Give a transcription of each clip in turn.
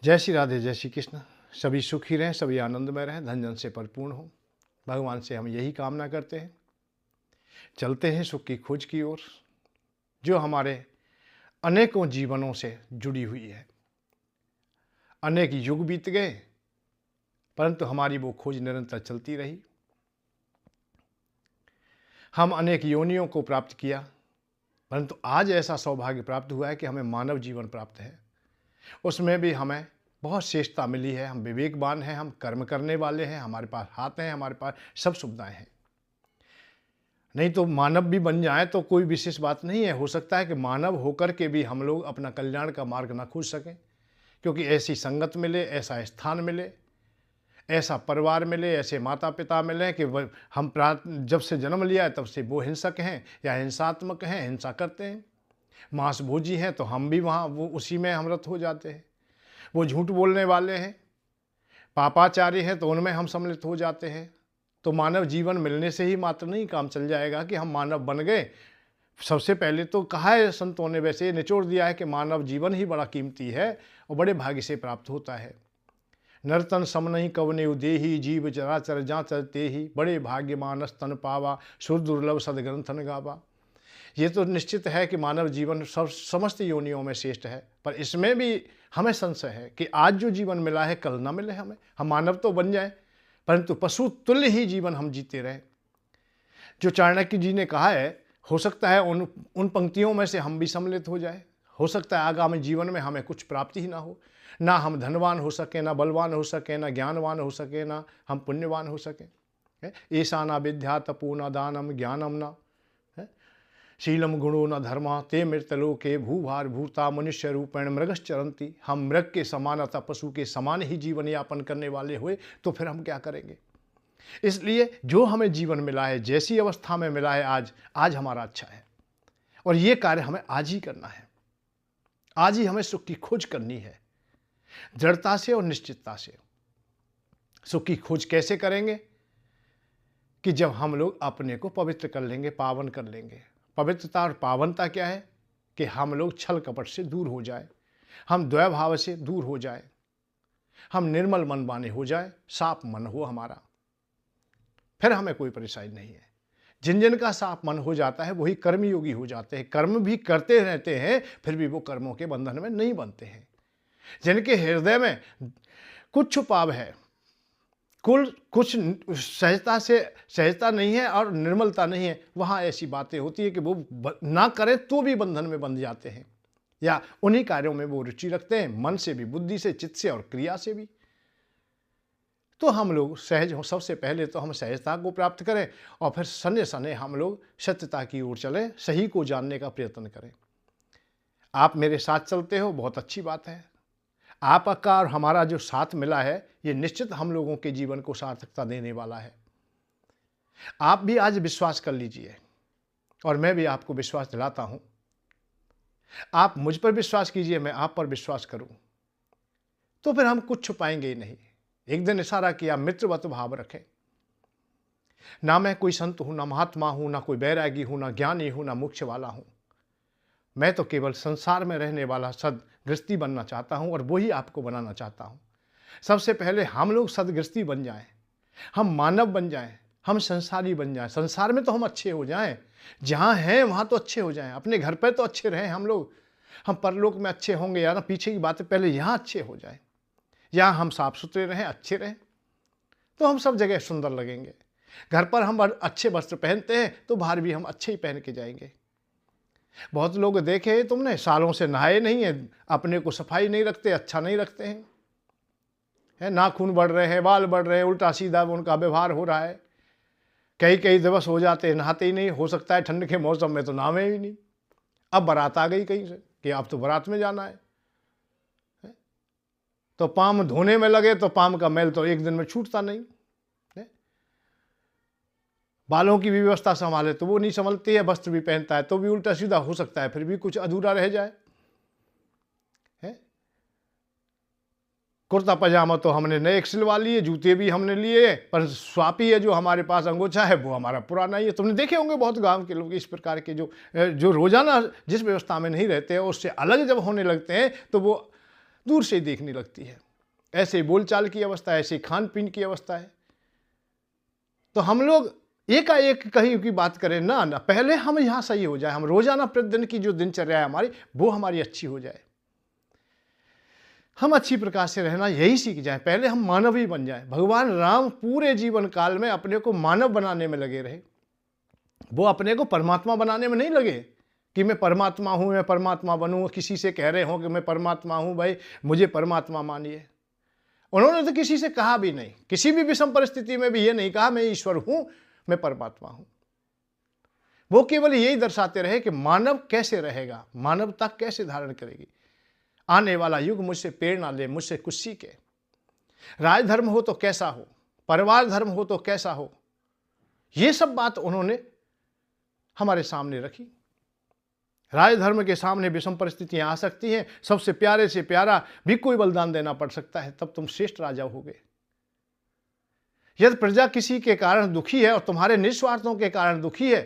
जय श्री राधे, जय श्री कृष्ण। सभी सुखी रहें, सभी आनंद में रहें, धन जन से परिपूर्ण हो। भगवान से हम यही कामना करते हैं। चलते हैं सुख की खोज की ओर, जो हमारे अनेकों जीवनों से जुड़ी हुई है। अनेक युग बीत गए, परंतु हमारी वो खोज निरंतर चलती रही। हम अनेक योनियों को प्राप्त किया, परंतु आज ऐसा सौभाग्य प्राप्त हुआ है कि हमें मानव जीवन प्राप्त है। उसमें भी हमें बहुत श्रेष्ठता मिली है। हम विवेकवान हैं, हम कर्म करने वाले हैं, हमारे पास हाथ हैं, हमारे पास सब सुविधाएं हैं। नहीं तो मानव भी बन जाए तो कोई विशेष बात नहीं है। हो सकता है कि मानव होकर के भी हम लोग अपना कल्याण का मार्ग ना खोज सकें, क्योंकि ऐसी संगत मिले, ऐसा स्थान मिले, ऐसा परिवार मिले, ऐसे माता पिता मिले कि हम जब से जन्म लिया है तब से वो हिंसक हैं या हिंसात्मक हैं, हिंसा करते हैं। मांस भोजी हैं तो हम भी वहाँ वो उसी में हम रत हो जाते हैं। वो झूठ बोलने वाले हैं, पापाचारी हैं तो उनमें हम सम्मिलित हो जाते हैं। तो मानव जीवन मिलने से ही मात्र नहीं काम चल जाएगा कि हम मानव बन गए। सबसे पहले तो कहा है संतों ने, वैसे निचोड़ दिया है कि मानव जीवन ही बड़ा कीमती है और बड़े भाग्य से प्राप्त होता है। नर्तन सम नहीं कवने उदेही, जीव चराचर जा चलते ही, बड़े भाग्य मानस तन पावा, सुर दुर्लभ सदग्रंथन गावा। ये तो निश्चित है कि मानव जीवन समस्त योनियों में श्रेष्ठ है, पर इसमें भी हमें संशय है कि आज जो जीवन मिला है कल ना मिले हमें। हम मानव तो बन जाए, परंतु पशु तुल्य ही जीवन हम जीते रहे। जो चाणक्य जी ने कहा है, हो सकता है उन पंक्तियों में से हम भी सम्मिलित हो जाए। हो सकता है आगामी जीवन में हमें कुछ प्राप्ति ही ना हो, ना हम धनवान हो सके, ना बलवान हो सके, ना ज्ञानवान हो सके, ना हम पुण्यवान हो सके। ऐसा ना विद्या तपो न दानम ज्ञानम न शीलम गुणो न धर्मा ते मृतलोके भूभार भूता मनुष्य रूपेण मृगश्चरंती। हम मृग के समान अथवा पशु के समान ही जीवन यापन करने वाले हुए तो फिर हम क्या करेंगे। इसलिए जो हमें जीवन मिला है, जैसी अवस्था में मिला है, आज हमारा अच्छा है और ये कार्य हमें आज ही करना है। आज ही हमें सुख की खोज करनी है, दृढ़ता से और निश्चितता से। सुख की खोज कैसे करेंगे कि जब हम लोग अपने को पवित्र कर लेंगे, पावन कर लेंगे। पवित्रता और पावनता क्या है कि हम लोग छल कपट से दूर हो जाए, हम द्वैभाव से दूर हो जाए, हम निर्मल मन वाले हो जाए, साफ मन हो हमारा, फिर हमें कोई परेशानी नहीं है। जिन जिन का साफ मन हो जाता है वही कर्मयोगी हो जाते हैं। कर्म भी करते रहते हैं, फिर भी वो कर्मों के बंधन में नहीं बनते हैं। जिनके हृदय में कुछ छुपाव है, कुछ सहजता नहीं है और निर्मलता नहीं है, वहाँ ऐसी बातें होती है कि वो ना करें तो भी बंधन में बंध जाते हैं, या उन्हीं कार्यों में वो रुचि रखते हैं, मन से भी, बुद्धि से, चित्त से और क्रिया से भी। तो हम लोग सहज हो, सबसे पहले तो हम सहजता को प्राप्त करें और फिर सने सने हम लोग सत्यता की ओर चलें, सही को जानने का प्रयत्न करें। आप मेरे साथ चलते हो, बहुत अच्छी बात है। आपका और हमारा जो साथ मिला है ये निश्चित हम लोगों के जीवन को सार्थकता देने वाला है। आप भी आज विश्वास कर लीजिए और मैं भी आपको विश्वास दिलाता हूं। आप मुझ पर विश्वास कीजिए, मैं आप पर विश्वास करूं, तो फिर हम कुछ छुपाएंगे ही नहीं। एक दिन इशारा किया, मित्रवत भाव रखें। ना मैं कोई संत हूं, ना महात्मा हूं, ना कोई बैरागी हूं, ना ज्ञानी हूं, ना मोक्ष वाला हूं। मैं तो केवल संसार में रहने वाला सदगृहस्थी बनना चाहता हूं और वही आपको बनाना चाहता हूं। सबसे पहले हम लोग सदगृहस्थी बन जाएं, हम मानव बन जाएं, हम संसारी बन जाएं। संसार में तो हम अच्छे हो जाएं, जहां हैं वहां तो अच्छे हो जाएं, अपने घर पर तो अच्छे रहें हम लोग। हम परलोक में अच्छे होंगे या ना, पीछे की बातें, पहले यहाँ अच्छे हो जाएं। यहाँ हम साफ सुथरे रहें, अच्छे रहें, तो हम सब जगह सुंदर लगेंगे। घर पर हम अच्छे वस्त्र पहनते हैं तो बाहर भी हम अच्छे ही पहन के जाएंगे। बहुत लोग देखे तुमने, सालों से नहाए नहीं है, अपने को सफाई नहीं रखते, अच्छा नहीं रखते हैं, नाखून बढ़ रहे हैं, बाल बढ़ रहे हैं, उल्टा सीधा उनका व्यवहार हो रहा है। कई दिवस हो जाते हैं नहाते ही नहीं। हो सकता है ठंड के मौसम में तो नहावे ही नहीं। अब बारात आ गई कहीं से कि अब तो बारात में जाना है, तो पाम धोने में लगे तो पाम का मैल तो एक दिन में छूटता नहीं है। बालों की भी व्यवस्था संभाले तो वो नहीं संभलती है, वस्त्र भी पहनता है तो भी उल्टा सीधा हो सकता है, फिर भी कुछ अधूरा रह जाए। कुर्ता पजामा तो हमने नए सिलवा लिए, जूते भी हमने लिए, पर स्वापी है जो हमारे पास अंगोछा है वो हमारा पुराना ही है। तुमने देखे होंगे बहुत गांव के लोग इस प्रकार के जो रोजाना जिस व्यवस्था में नहीं रहते हैं उससे अलग जब होने लगते हैं तो वो दूर से ही देखने लगती है। ऐसे बोलचाल की अवस्था, ऐसे खान पीन की अवस्था है। तो हम लोग एकाएक कहीं की बात करें ना, पहले हम यहाँ सही हो जाए, हम रोजाना प्रतिदिन की जो दिनचर्या है हमारी, वो हमारी अच्छी हो जाए, हम अच्छी प्रकार से रहना यही सीख जाएं, पहले हम मानव ही बन जाएं। भगवान राम पूरे जीवन काल में अपने को मानव बनाने में लगे रहे, वो अपने को परमात्मा बनाने में नहीं लगे कि मैं परमात्मा हूं, मैं परमात्मा बनूं। किसी से कह रहे हो कि मैं परमात्मा हूं, भाई मुझे परमात्मा मानिए। उन्होंने तो किसी से कहा भी नहीं, किसी भी विषम परिस्थिति में भी ये नहीं कहा मैं ईश्वर हूं, मैं परमात्मा हूं। वो केवल यही दर्शाते रहे कि मानव कैसे रहेगा, मानवता कैसे धारण करेगी, आने वाला युग मुझसे प्रेरणा ले, मुझसे कुछ सीखे। राजधर्म हो तो कैसा हो, परिवार धर्म हो तो कैसा हो, ये सब बात उन्होंने हमारे सामने रखी। राजधर्म के सामने विषम परिस्थितियां आ सकती हैं, सबसे प्यारे से प्यारा भी कोई बलिदान देना पड़ सकता है, तब तुम श्रेष्ठ राजा होगे। यदि प्रजा किसी के कारण दुखी है और तुम्हारे निस्वार्थों के कारण दुखी है,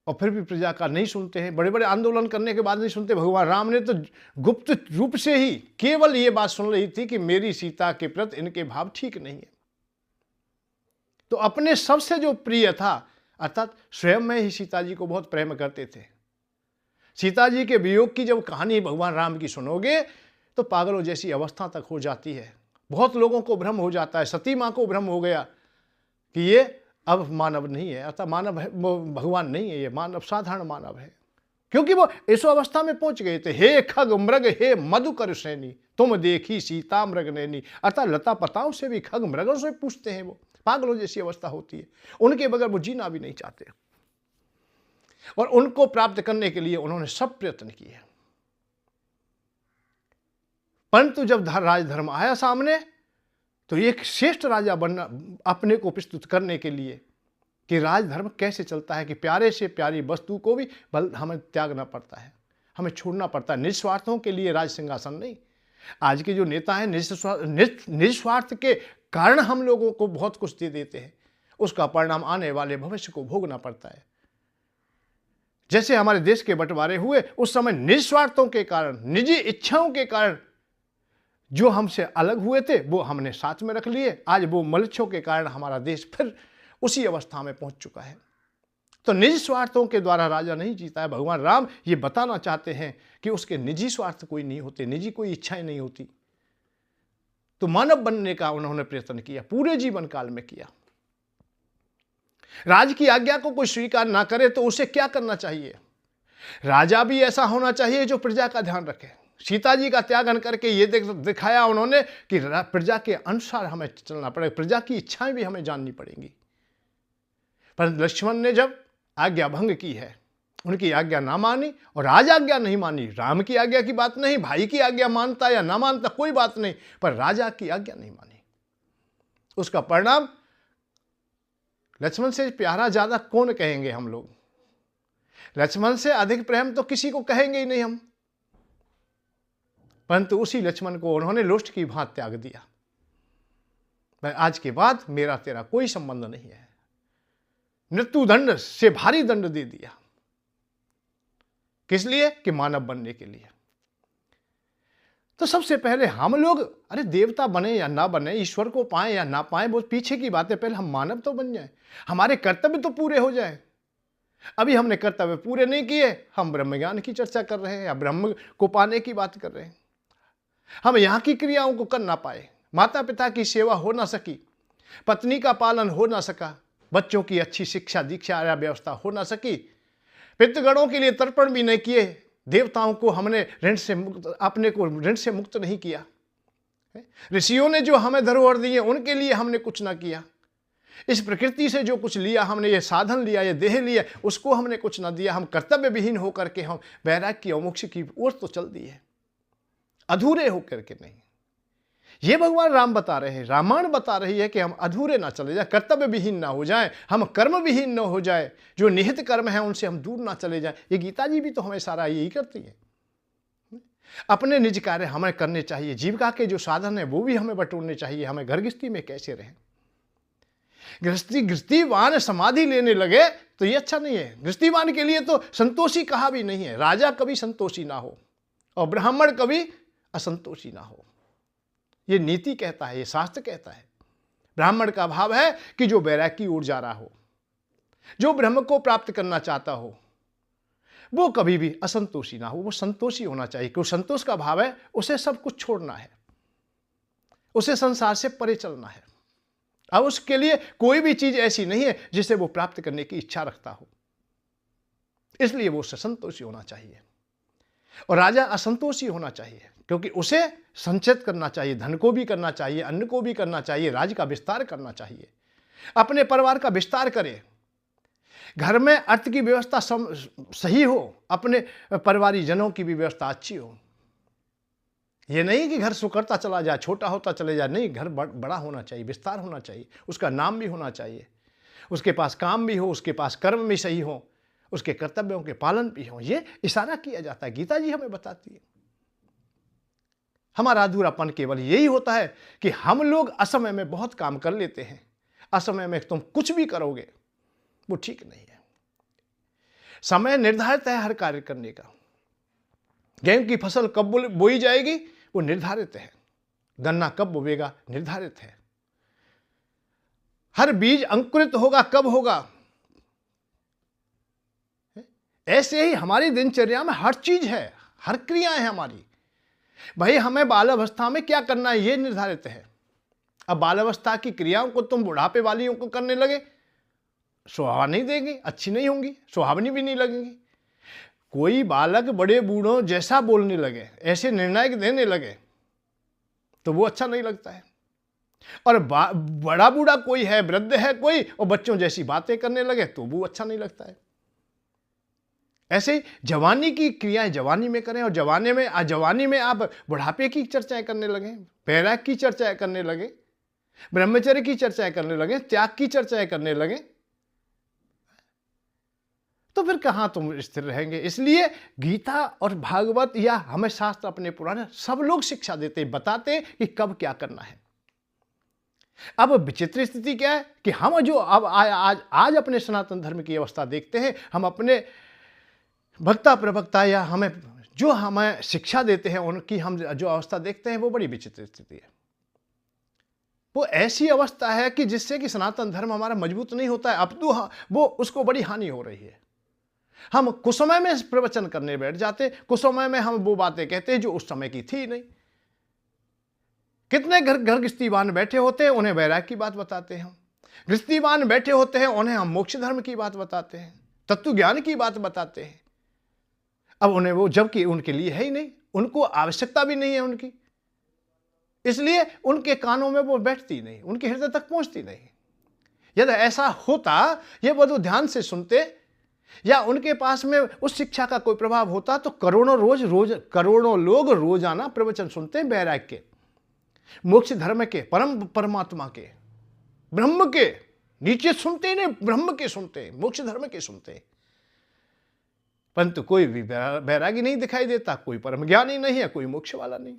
और फिर भी प्रजा का नहीं सुनते हैं, बड़े बड़े आंदोलन करने के बाद नहीं सुनते। भगवान राम ने तो गुप्त रूप से ही केवल ये बात सुन रही थी कि मेरी सीता के प्रति इनके भाव ठीक नहीं है। तो अपने सबसे जो प्रिय था, अर्थात स्वयं में ही सीता जी को बहुत प्रेम करते थे। सीता जी के वियोग की जब कहानी भगवान राम की सुनोगे तो पागलों जैसी अवस्था तक हो जाती है। बहुत लोगों को भ्रम हो जाता है, सती माँ को भ्रम हो गया कि ये अब मानव नहीं है, अर्थात मानव है, वो भगवान नहीं है, ये मानव साधारण मानव है, क्योंकि वो इस अवस्था में पहुंच गए थे। हे खग मृग हे मधुकर श्रेणी, तुम देखी सीता मृग नैनी, अर्थात लता पताओं से भी, खग मृगों से पूछते हैं। वो पागलों जैसी अवस्था होती है, उनके बगैर वो जीना भी नहीं चाहते, और उनको प्राप्त करने के लिए उन्होंने सब प्रयत्न किए। परंतु जब राजधर्म आया सामने, तो एक श्रेष्ठ राजा बनना, अपने को प्रस्तुत करने के लिए कि राजधर्म कैसे चलता है, कि प्यारे से प्यारी वस्तु को भी हमें त्यागना पड़ता है, हमें छोड़ना पड़ता है, निस्वार्थों के लिए राज सिंहासन नहीं। आज के जो नेता हैं निस्वार्थ के कारण हम लोगों को बहुत कुछ दे देते हैं, उसका परिणाम आने वाले भविष्य को भोगना पड़ता है। जैसे हमारे देश के बंटवारे हुए, उस समय निस्वार्थों के कारण, निजी इच्छाओं के कारण जो हमसे अलग हुए थे वो हमने साथ में रख लिए। आज वो मलच्छों के कारण हमारा देश फिर उसी अवस्था में पहुंच चुका है। तो निजी स्वार्थों के द्वारा राजा नहीं जीता है। भगवान राम ये बताना चाहते हैं कि उसके निजी स्वार्थ कोई नहीं होते, निजी कोई इच्छाएं नहीं होती। तो मानव बनने का उन्होंने प्रयत्न किया, पूरे जीवन काल में किया। राज की आज्ञा को कोई स्वीकार ना करे तो उसे क्या करना चाहिए? राजा भी ऐसा होना चाहिए जो प्रजा का ध्यान रखे। सीता जी का त्यागन करके ये दिखाया उन्होंने कि प्रजा के अनुसार हमें चलना पड़ेगा, प्रजा की इच्छाएं भी हमें जाननी पड़ेंगी। पर लक्ष्मण ने जब आज्ञा भंग की है, उनकी आज्ञा ना मानी और राज आज्ञा नहीं मानी, राम की आज्ञा की बात नहीं, भाई की आज्ञा मानता या ना मानता कोई बात नहीं, पर राजा की आज्ञा नहीं मानी, उसका परिणाम लक्ष्मण से प्यारा ज्यादा कौन कहेंगे हम लोग? लक्ष्मण से अधिक प्रेम तो किसी को कहेंगे ही नहीं हम। परंतु उसी लक्ष्मण को उन्होंने लोष्ट की भांति त्याग दिया। मैं आज के बाद मेरा तेरा कोई संबंध नहीं है, मृत्यु दंड से भारी दंड दे दिया। किस लिए? कि मानव बनने के लिए। तो सबसे पहले हम लोग, अरे देवता बने या ना बने, ईश्वर को पाए या ना पाए, वो पीछे की बातें, पहले हम मानव तो बन जाए, हमारे कर्तव्य तो पूरे हो जाए। अभी हमने कर्तव्य पूरे नहीं किए, हम ब्रह्म ज्ञान की चर्चा कर रहे हैं या ब्रह्म को पाने की बात कर रहे हैं। हम यहाँ की क्रियाओं को कर ना पाए, माता पिता की सेवा हो ना सकी, पत्नी का पालन हो ना सका, बच्चों की अच्छी शिक्षा दीक्षा या व्यवस्था हो ना सकी, पितृगणों के लिए तर्पण भी नहीं किए, देवताओं को हमने ऋण से मुक्त, अपने को ऋण से मुक्त नहीं किया, ऋषियों ने जो हमें धरोहर दिए उनके लिए हमने कुछ ना किया, इस प्रकृति से जो कुछ लिया हमने, ये साधन लिया, ये देह लिया, उसको हमने कुछ ना दिया। हम कर्तव्य विहीन होकर के हम वैराग्य और मोक्ष की ओर तो चल दिए, अधूरे होकर के नहीं। ये भगवान राम बता रहे हैं, रामायण बता रही है कि हम अधूरे ना चले जाए, कर्तव्य विहीन ना हो जाए, हम कर्म विहीन ना हो जाए, जो निहित कर्म है उनसे हम दूर ना चले जाए। ये गीता जी भी तो हमें सारा यही करती है। अपने निज कार्य हमें करने चाहिए, जीविका के जो साधन है वो भी हमें बटोरने चाहिए। हमें घर गृहस्थी में कैसे रहें? गृहस्थीवान समाधि लेने लगे तो ये अच्छा नहीं है। गृहस्थीवान के लिए तो संतोषी कहा भी नहीं है। राजा कभी संतोषी ना हो और ब्राह्मण कभी असंतोषी ना हो। ये नीति कहता है, ये शास्त्र कहता है। ब्राह्मण का भाव है कि जो वैराग्य की ओर जा रहा हो, जो ब्रह्म को प्राप्त करना चाहता हो, वो कभी भी असंतोषी ना हो, वो संतोषी होना चाहिए। क्योंकि संतोष का भाव है उसे सब कुछ छोड़ना है, उसे संसार से परे चलना है। अब उसके लिए कोई भी चीज ऐसी नहीं है जिसे वो प्राप्त करने की इच्छा रखता हो, इसलिए वो उससे संतोषी होना चाहिए। और राजा असंतोषी होना चाहिए, क्योंकि उसे संचित करना चाहिए, धन को भी करना चाहिए, अन्न को भी करना चाहिए, राज्य का विस्तार करना चाहिए, अपने परिवार का विस्तार करे, घर में अर्थ की व्यवस्था सही हो, अपने परिवारी जनों की भी व्यवस्था अच्छी हो। ये नहीं कि घर सुकड़ता चला जाए, छोटा होता चले जाए, नहीं, घर बड़ा होना चाहिए, विस्तार होना चाहिए, उसका नाम भी होना चाहिए, उसके पास काम भी हो, उसके पास कर्म भी सही हो, उसके कर्तव्यों के पालन भी हो। ये इशारा किया जाता है, गीता जी हमें बताती है। हमारा अधूरापन केवल यही होता है कि हम लोग असमय में बहुत काम कर लेते हैं। असमय में तुम कुछ भी करोगे वो ठीक नहीं है। समय निर्धारित है हर कार्य करने का। गेहूं की फसल कब बोई जाएगी वो निर्धारित है, गन्ना कब बोवेगा निर्धारित है, हर बीज अंकुरित होगा कब होगा। ऐसे ही हमारी दिनचर्या में हर चीज है, हर क्रियाएं हैं हमारी। भाई हमें बाल अवस्था में क्या करना है ये निर्धारित है। अब बाल अवस्था की क्रियाओं को तुम बुढ़ापे वालियों को करने लगे, शोभा नहीं देंगी, अच्छी नहीं होंगी, सुहावनी भी नहीं लगेंगी। कोई बालक बड़े बूढ़ों जैसा बोलने लगे, ऐसे निर्णय देने लगे, तो वो अच्छा नहीं लगता है। और बड़ा बूढ़ा कोई है, वृद्ध है कोई, और बच्चों जैसी बातें करने लगे तो वो अच्छा नहीं लगता है। ऐसे ही जवानी की क्रियाएं जवानी में करें, और जवानी में आप बुढ़ापे की चर्चाएं करने लगे, वैराग्य की चर्चाएं करने लगे, ब्रह्मचर्य की चर्चाएं करने लगे, त्याग की चर्चाएं करने लगे, तो फिर कहां तुम स्थिर रहेंगे। इसलिए गीता और भागवत या हमें शास्त्र अपने पुराने सब लोग शिक्षा देते, बताते कि कब क्या करना है। अब विचित्र स्थिति क्या है कि हम जो अब आज अपने सनातन धर्म की अवस्था देखते हैं, हम अपने भक्ता प्रवक्ता या हमें शिक्षा देते हैं उनकी हम जो अवस्था देखते हैं वो बड़ी विचित्र स्थिति है। वो ऐसी अवस्था है कि जिससे कि सनातन धर्म हमारा मजबूत नहीं होता है, अब तो वो उसको बड़ी हानि हो रही है। हम कुछ समय में प्रवचन करने बैठ जाते, कुछ समय में हम वो बातें कहते हैं जो उस समय की थी नहीं। कितने घर गृहस्थीवान बैठे होते हैं, उन्हें वैराग्य की बात बताते हैं। गृहस्थीवान बैठे होते हैं, उन्हें हम मोक्ष धर्म की बात बताते हैं, तत्व ज्ञान की बात बताते हैं। अब उन्हें वो जबकि उनके लिए है ही नहीं, उनको आवश्यकता भी नहीं है उनकी, इसलिए उनके कानों में वो बैठती नहीं, उनके हृदय तक पहुंचती नहीं। यदि ऐसा होता, ये वो ध्यान से सुनते या उनके पास में उस शिक्षा का कोई प्रभाव होता, तो करोड़ों लोग रोजाना प्रवचन सुनते वैराग्य के, मोक्ष धर्म के, परमात्मा के, ब्रह्म के। नीचे सुनते नहीं, ब्रह्म के सुनते, मोक्ष धर्म के सुनते, परंतु कोई भी वैरागी नहीं दिखाई देता, कोई परम ज्ञानी नहीं है, कोई मोक्ष वाला नहीं।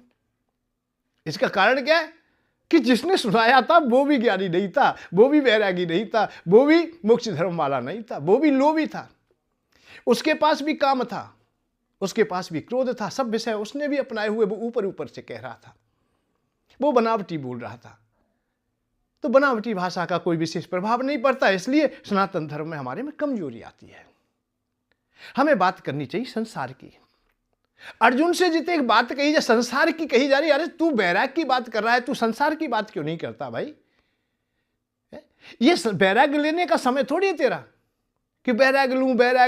इसका कारण क्या है कि जिसने सुनाया था वो भी ज्ञानी नहीं था, वो भी वैरागी नहीं था, वो भी मोक्ष धर्म वाला नहीं था, वो भी लोभी था, उसके पास भी काम था, उसके पास भी क्रोध था, सब विषय उसने भी अपनाए हुए वो ऊपर ऊपर से कह रहा था, वो बनावटी बोल रहा था। तो बनावटी भाषा का कोई विशेष प्रभाव नहीं पड़ता, इसलिए सनातन धर्म में हमारे में कमजोरी आती है। हमें बात करनी चाहिए संसार की। अर्जुन से जितने एक बात कही जाए संसार की कही जा रही, अरे तू वैराग्य की बात कर रहा है, तू संसार की बात क्यों नहीं करता भाई? ये वैराग्य लेने का समय थोड़ी है तेरा कि वैराग्य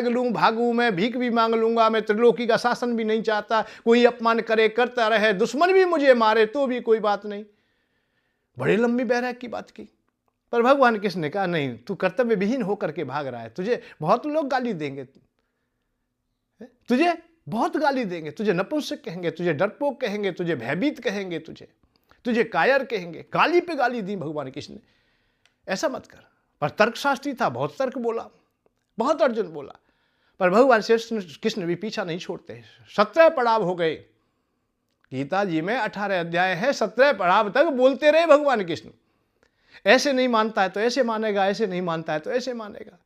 लूं, भागूं, मैं भीख भी मांग लूंगा, मैं त्रिलोकी का शासन भी नहीं चाहता, कोई अपमान करे करता रहे, दुश्मन भी मुझे मारे तो भी कोई बात नहीं। बड़ी लंबी वैराग्य की बात की, पर भगवान कृष्ण ने कहा नहीं, तू कर्तव्य विहीन होकर के भाग रहा है, तुझे बहुत लोग गाली देंगे, तुझे बहुत गाली देंगे, तुझे नपुंसक कहेंगे, तुझे डरपोक कहेंगे, तुझे भयभीत कहेंगे, तुझे कायर कहेंगे। गाली पे गाली दी भगवान कृष्ण ने, ऐसा मत कर। पर तर्कशास्त्री था, बहुत तर्क बोला, बहुत अर्जुन बोला, पर भगवान श्री कृष्ण भी पीछा नहीं छोड़ते। 17 पड़ाव हो गए गीता जी में, 18 अध्याय है, 17 पड़ाव तक बोलते रहे भगवान कृष्ण। ऐसे नहीं मानता है तो ऐसे मानेगा, ऐसे नहीं मानता है तो ऐसे मानेगा।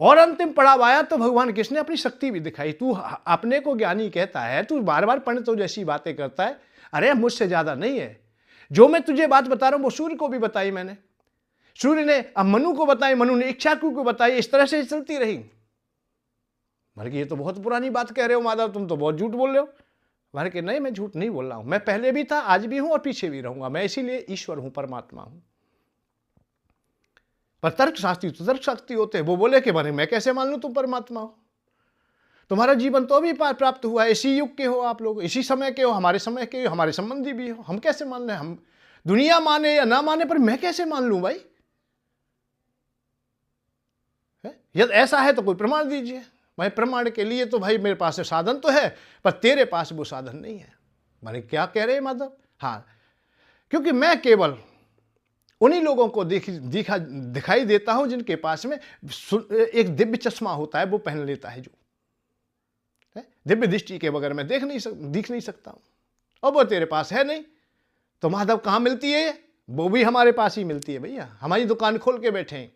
और अंतिम पड़ाव आया तो भगवान कृष्ण ने अपनी शक्ति भी दिखाई। तू अपने को ज्ञानी कहता है, तू बार बार पंडितों जैसी बातें करता है, अरे मुझसे ज्यादा नहीं है। जो मैं तुझे बात बता रहा हूं वो सूर्य को भी बताई मैंने, सूर्य ने अब मनु को बताई, मनु ने इक्ष्वाकु को बताई, इस तरह से चलती रही। मारे ये तो बहुत पुरानी बात कह रहे हो माधव, तुम तो बहुत झूठ बोल रहे हो। मारे कि नहीं, मैं झूठ नहीं बोल रहा हूं, मैं पहले भी था, आज भी हूं और पीछे भी रहूंगा, मैं इसीलिए ईश्वर हूं, परमात्मा हूं। पर तर्क शास्त्री तो तर्क शास्त्री होते हैं, वो बोले कि मारे मैं कैसे मान लूं तुम परमात्मा हो, तुम्हारा जीवन तो अभी प्राप्त हुआ है, इसी युग के हो आप लोग, इसी समय के हो, हमारे समय के हो, हमारे संबंधी भी हो, हम कैसे मान रहे हैं? हम दुनिया माने या ना माने पर मैं कैसे मान लूं भाई? यदि ऐसा है तो कोई प्रमाण दीजिए। भाई प्रमाण के लिए तो भाई मेरे पास साधन तो है, पर तेरे पास वो साधन नहीं है। माने क्या कह रहे हैं माधव? हाँ, क्योंकि मैं केवल उन्हीं लोगों को दिखाई देता हूं जिनके पास में एक दिव्य चश्मा होता है, वो पहन लेता है, जो दिव्य दृष्टि के बगैर मैं दिख नहीं सकता हूं, और वो तेरे पास है नहीं। तो माधव कहां मिलती है? वो भी हमारे पास ही मिलती है भैया, हमारी दुकान खोल के बैठे हैं।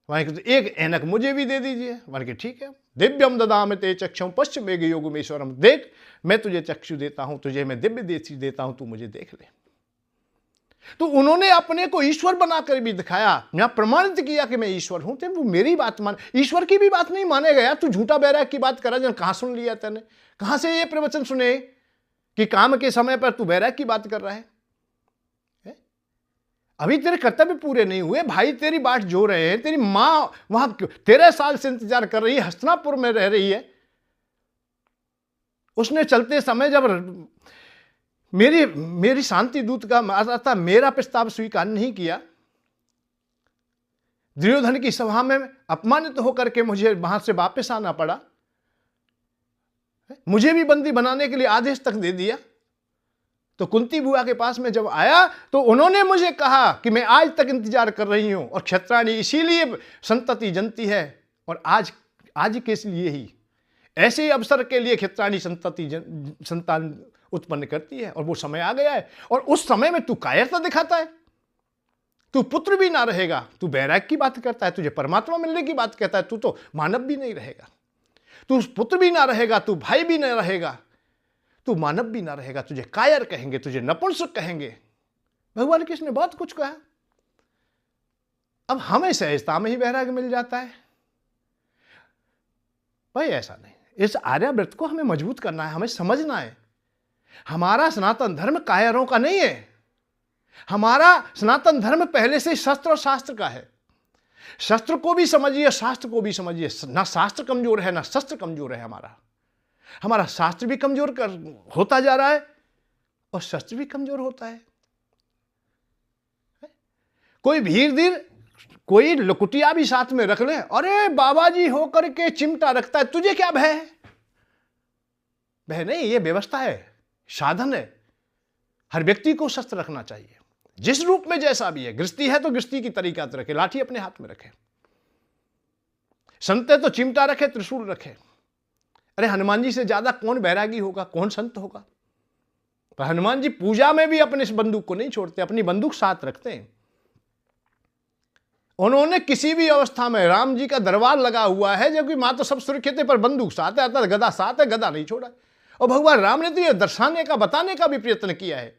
तो एक ऐनक मुझे भी दे दीजिए। मान के ठीक है, दिव्यम ददाम ते चक्षुम पश्चिम मेघ योगमेश्वरम, देख मैं तुझे चक्षु देता हूं, तुझे मैं दिव्य दृष्टि देता हूं, तू मुझे देख ले। तो उन्होंने अपने को ईश्वर बनाकर भी दिखाया, यहां प्रमाणित किया कि मैं ईश्वर हूं। तो मेरी बात मान, ईश्वर की भी बात नहीं मानेगा यार, तू झूठा बैराग की बात करा। जन कहां सुन लिया तेने, कहां से ये प्रवचन सुने कि काम के समय पर तू बैराग की बात कर रहा है? अभी तेरे कर्तव्य पूरे नहीं हुए, भाई तेरी बाट जो रहे हैं, तेरी मां वहां 13 साल से इंतजार कर रही है, हस्तिनापुर में रह रही है। उसने चलते समय जब मेरी शांति दूत का अर्थात मेरा प्रस्ताव स्वीकार नहीं किया, दुर्योधन की सभा में अपमानित होकर के मुझे वहां से वापस आना पड़ा, मुझे भी बंदी बनाने के लिए आदेश तक दे दिया। तो कुंती बुआ के पास में जब आया तो उन्होंने मुझे कहा कि मैं आज तक इंतजार कर रही हूं, और क्षत्राणी इसीलिए संतति जनती है, और आज के लिए ही ऐसे ही अवसर के लिए क्षत्राणी संतान उत्पन्न करती है, और वो समय आ गया है। और उस समय में तू कायरता दिखाता है, तू पुत्र भी ना रहेगा, तू बैराग की बात करता है, तुझे परमात्मा मिलने की बात कहता है, तू तो मानव भी नहीं रहेगा, तू पुत्र भी ना रहेगा, तू भाई भी नहीं रहेगा, तू मानव भी ना रहेगा, तुझे कायर कहेंगे, तुझे नपुंसक कहेंगे। भगवान कृष्ण ने बहुत कुछ कहा। अब हमें सहजता में ही वैराग्य मिल जाता है भाई, ऐसा नहीं। इस आर्याव्रत को हमें मजबूत करना है, हमें समझना है, हमारा सनातन धर्म कायरों का नहीं है। हमारा सनातन धर्म पहले से शस्त्र और शास्त्र का है। शस्त्र को भी समझिए, शास्त्र को भी समझिए। ना शास्त्र कमजोर है ना शस्त्र कमजोर है, हमारा शास्त्र भी कमजोर होता जा रहा है और शस्त्र भी कमजोर होता है। कोई भीड़ धीर, कोई लुकुटिया भी साथ में रख ले, अरे बाबा जी होकर के चिमटा रखता है, तुझे क्या भय है? भय नहीं, ये व्यवस्था है, साधन है। हर व्यक्ति को शस्त्र रखना चाहिए, जिस रूप में जैसा भी है। गृहस्थी है तो गृहस्थी की तरीका से रखे, लाठी अपने हाथ में रखे। संत है तो चिमटा रखे, त्रिशूल रखे। अरे हनुमान जी से ज्यादा कौन बैरागी होगा, कौन संत होगा? पर हनुमान जी पूजा में भी अपने इस बंदूक को नहीं छोड़ते, अपनी बंदूक साथ रखते हैं। उन्होंने किसी भी अवस्था में, राम जी का दरबार लगा हुआ है, जबकि मां तो सब सुरक्षित है, पर बंदूक साथ है, गदा साथ है, गदा नहीं छोड़ा। और भगवान राम ने तो यह दर्शाने का, बताने का भी प्रयत्न किया है,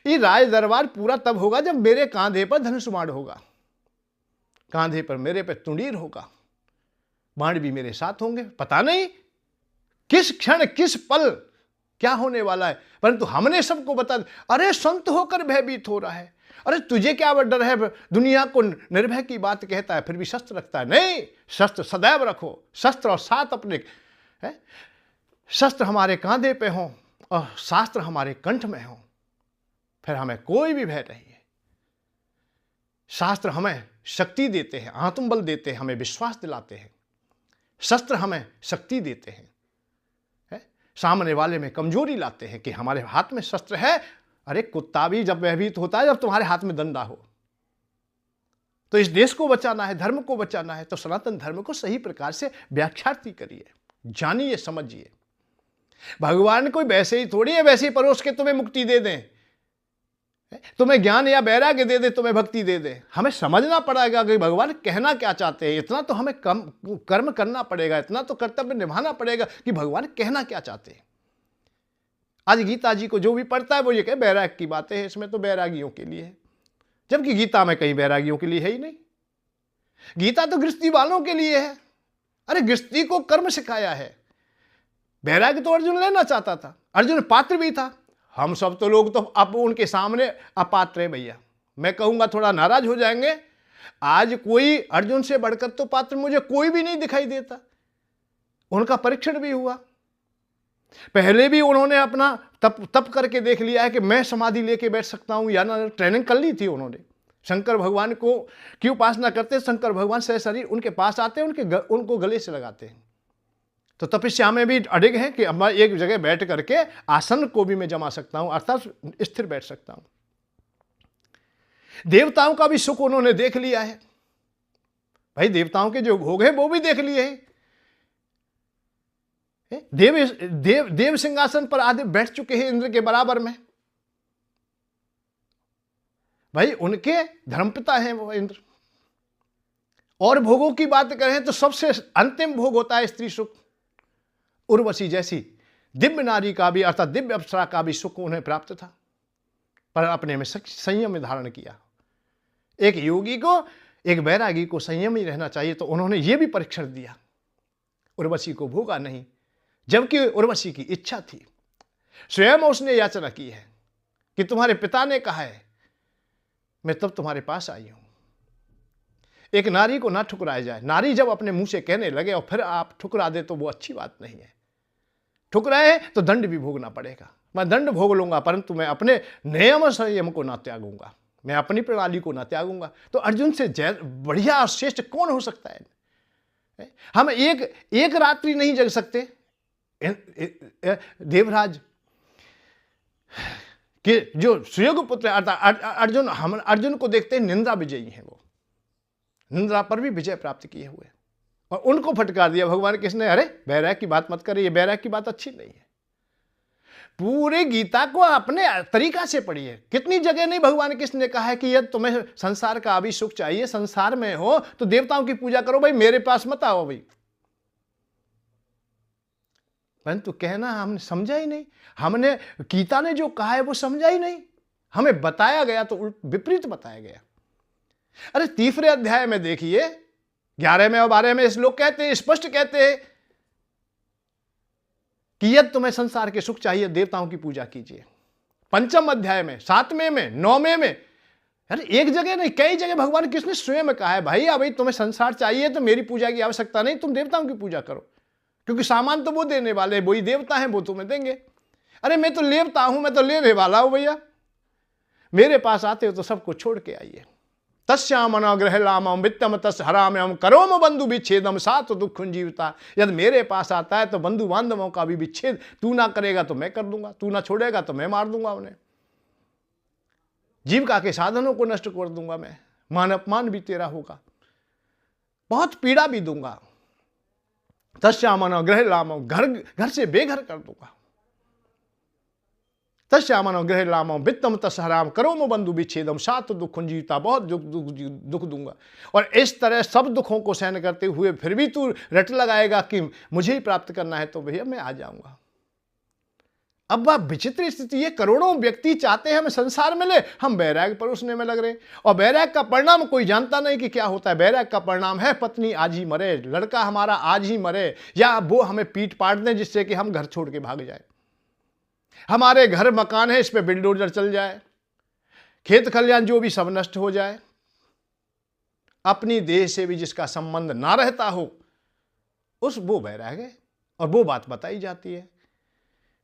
ये राज दरबार पूरा तब होगा जब मेरे कांधे पर धनुष बाण होगा, कांधे पर मेरे पे तुंडीर होगा, बाण भी मेरे साथ होंगे। पता नहीं किस क्षण किस पल क्या होने वाला है, परंतु हमने सबको बता। अरे संत होकर भयभीत हो रहा है, अरे तुझे क्या डर है? दुनिया को निर्भय की बात कहता है, फिर भी शस्त्र रखता है। नहीं, शस्त्र सदैव रखो, शस्त्र और साथ अपने है? शस्त्र हमारे कांधे पे हो और शास्त्र हमारे कंठ में हो, फिर हमें कोई भी भय नहीं है। शास्त्र हमें शक्ति देते हैं, आत्मबल देते हैं, हमें विश्वास दिलाते हैं। शस्त्र हमें शक्ति देते हैं, सामने वाले में कमजोरी लाते हैं कि हमारे हाथ में शस्त्र है। अरे कुत्ता भी जब भयभीत होता है जब तुम्हारे हाथ में डंडा हो। तो इस देश को बचाना है, धर्म को बचाना है, तो सनातन धर्म को सही प्रकार से व्याख्याति करिए, जानिए, समझिए। भगवान कोई वैसे ही थोड़ी है, वैसे ही परोस के तुम्हें मुक्ति दे दें। तुम्हें ज्ञान या वैराग्य दे दे, तुम्हें भक्ति दे दे। हमें समझना पड़ेगा कि भगवान कहना क्या चाहते हैं। इतना तो हमें कर्म करना पड़ेगा, इतना तो कर्तव्य निभाना पड़ेगा कि भगवान कहना क्या चाहते हैं। आज गीता जी को जो भी पढ़ता है वो ये कहे वैराग्य की बातें हैं, इसमें तो वैरागियों के लिए है, जबकि गीता में कहीं वैरागियों के लिए है ही नहीं। गीता तो गृहस्थी वालों के लिए है। अरे गृहस्थी को कर्म सिखाया है। वैराग्य तो अर्जुन लेना चाहता था, अर्जुन पात्र भी था। हम सब तो लोग तो अब उनके सामने अपात्र है भैया। मैं कहूंगा थोड़ा नाराज हो जाएंगे, आज कोई अर्जुन से बढ़कर तो पात्र मुझे कोई भी नहीं दिखाई देता। उनका परीक्षण भी हुआ, पहले भी उन्होंने अपना तप करके देख लिया है कि मैं समाधि लेके बैठ सकता हूं या ना। ट्रेनिंग कर ली थी उन्होंने। शंकर भगवान को की उपासना करते, शंकर भगवान सहशरीर उनके पास आते हैं, उनको गले से लगाते हैं। तो तपस्या में भी अडिग है कि अब एक जगह बैठ करके आसन को भी मैं जमा सकता हूं, अर्थात स्थिर बैठ सकता हूं। देवताओं का भी सुख उन्होंने देख लिया है भाई। देवताओं के जो भोग है वो भी देख लिए हैं। देव सिंहासन पर आदि बैठ चुके हैं इंद्र के बराबर में भाई। उनके धर्मपिता हैं वो इंद्र। और भोगों की बात करें तो सबसे अंतिम भोग होता है स्त्री सुख। उर्वशी जैसी दिव्य नारी का भी, अर्थात दिव्य अप्सरा का भी सुख उन्हें प्राप्त था, पर अपने में संयम धारण किया। एक योगी को, एक वैरागी को संयम ही रहना चाहिए, तो उन्होंने ये भी परीक्षण दिया। उर्वशी को भोगा नहीं, जबकि उर्वशी की इच्छा थी। स्वयं उसने याचना की है कि तुम्हारे पिता ने कहा है, मैं तब तुम्हारे पास आई हूं। एक नारी को ना ठुकराया जाए। नारी जब अपने मुंह से कहने लगे और फिर आप ठुकरा दे तो वो अच्छी बात नहीं है। ठुकराए तो दंड भी भोगना पड़ेगा। मैं दंड भोग लूंगा, परंतु मैं अपने नियम संयम को ना त्यागूंगा, मैं अपनी प्रणाली को ना त्यागूंगा। तो अर्जुन से बढ़िया और श्रेष्ठ कौन हो सकता है। हम एक रात्रि नहीं जग सकते। देवराज कि जो सुयोग पुत्र अर्जुन, हम अर्जुन को देखते हैं निंदा विजयी हैं। वो निंदा पर भी विजय प्राप्त किए हुए, और उनको फटकार दिया भगवान किसने। अरे वैराग्य की बात मत करिए, वैराग्य की बात अच्छी नहीं है। पूरे गीता को अपने तरीका से पढ़िए। कितनी जगह नहीं भगवान कृष्ण ने कहा है कि यदि तुम्हें संसार का अभी सुख चाहिए, संसार में हो तो देवताओं की पूजा करो भाई, मेरे पास मत आओ भाई। परंतु कहना हमने समझा ही नहीं। हमने गीता ने जो कहा है वो समझा ही नहीं। हमें बताया गया तो विपरीत बताया गया। अरे तीसरे अध्याय में देखिए, 11वें और 12वें श्लोक कहते हैं, स्पष्ट कहते हैं कि यदि तुम्हें संसार के सुख चाहिए देवताओं की पूजा कीजिए। 5वें अध्याय में, 7वें में, 9वें में, अरे एक जगह नहीं कई जगह भगवान कृष्ण ने स्वयं कहा है भाई अभी तुम्हें संसार चाहिए तो मेरी पूजा की आवश्यकता नहीं, तुम देवताओं की पूजा करो, क्योंकि सामान तो वो देने वाले, वही देवता हैं, वो तुम्हें देंगे। अरे मैं तो लेवता हूं, मैं तो लेने वाला हूं भैया। मेरे पास आते हो तो सबको छोड़ के आइए। तस्यामन ग्रह लामम वित्तम तस् हराम्यम करोम बंधु विच्छेदम सात दुख जीवता। यदि मेरे पास आता है तो बंधु बांधवों का भी विच्छेद तू ना करेगा तो मैं कर दूंगा, तू ना छोड़ेगा तो मैं मार दूंगा उन्हें, जीविका के साधनों को नष्ट कर दूंगा मैं, मान अपमान भी तेरा होगा, बहुत पीड़ा भी दूंगा। तस्यामन ग्रह लामम, घर से बेघर कर दूंगा। तस्यामन ग्रह लामम वित्तम तस्हराम करोम बंधु विच्छेदम सात दुख जीवता। बहुत दुख दूंगा। और इस तरह सब दुखों को सहन करते हुए फिर भी तू रट लगाएगा कि मुझे ही प्राप्त करना है, तो भैया मैं आ जाऊंगा। अब वह विचित्र स्थिति है, करोड़ों व्यक्ति चाहते हैं हमें संसार मिले, हम वैराग्य परोसने में लग रहे हैं। और वैराग्य का परिणाम कोई जानता नहीं कि क्या होता है। वैराग्य का परिणाम है पत्नी आज ही मरे, लड़का हमारा आज ही मरे, या वो हमें पीट पाट दें जिससे कि हम घर छोड़ के भाग जाए। हमारे घर मकान है, इस पे बिल्डोजर चल जाए, खेत खलियान जो भी सब नष्ट हो जाए। अपनी देह से भी जिसका संबंध ना रहता हो उस वो वैराग्य, और वो बात बताई जाती है।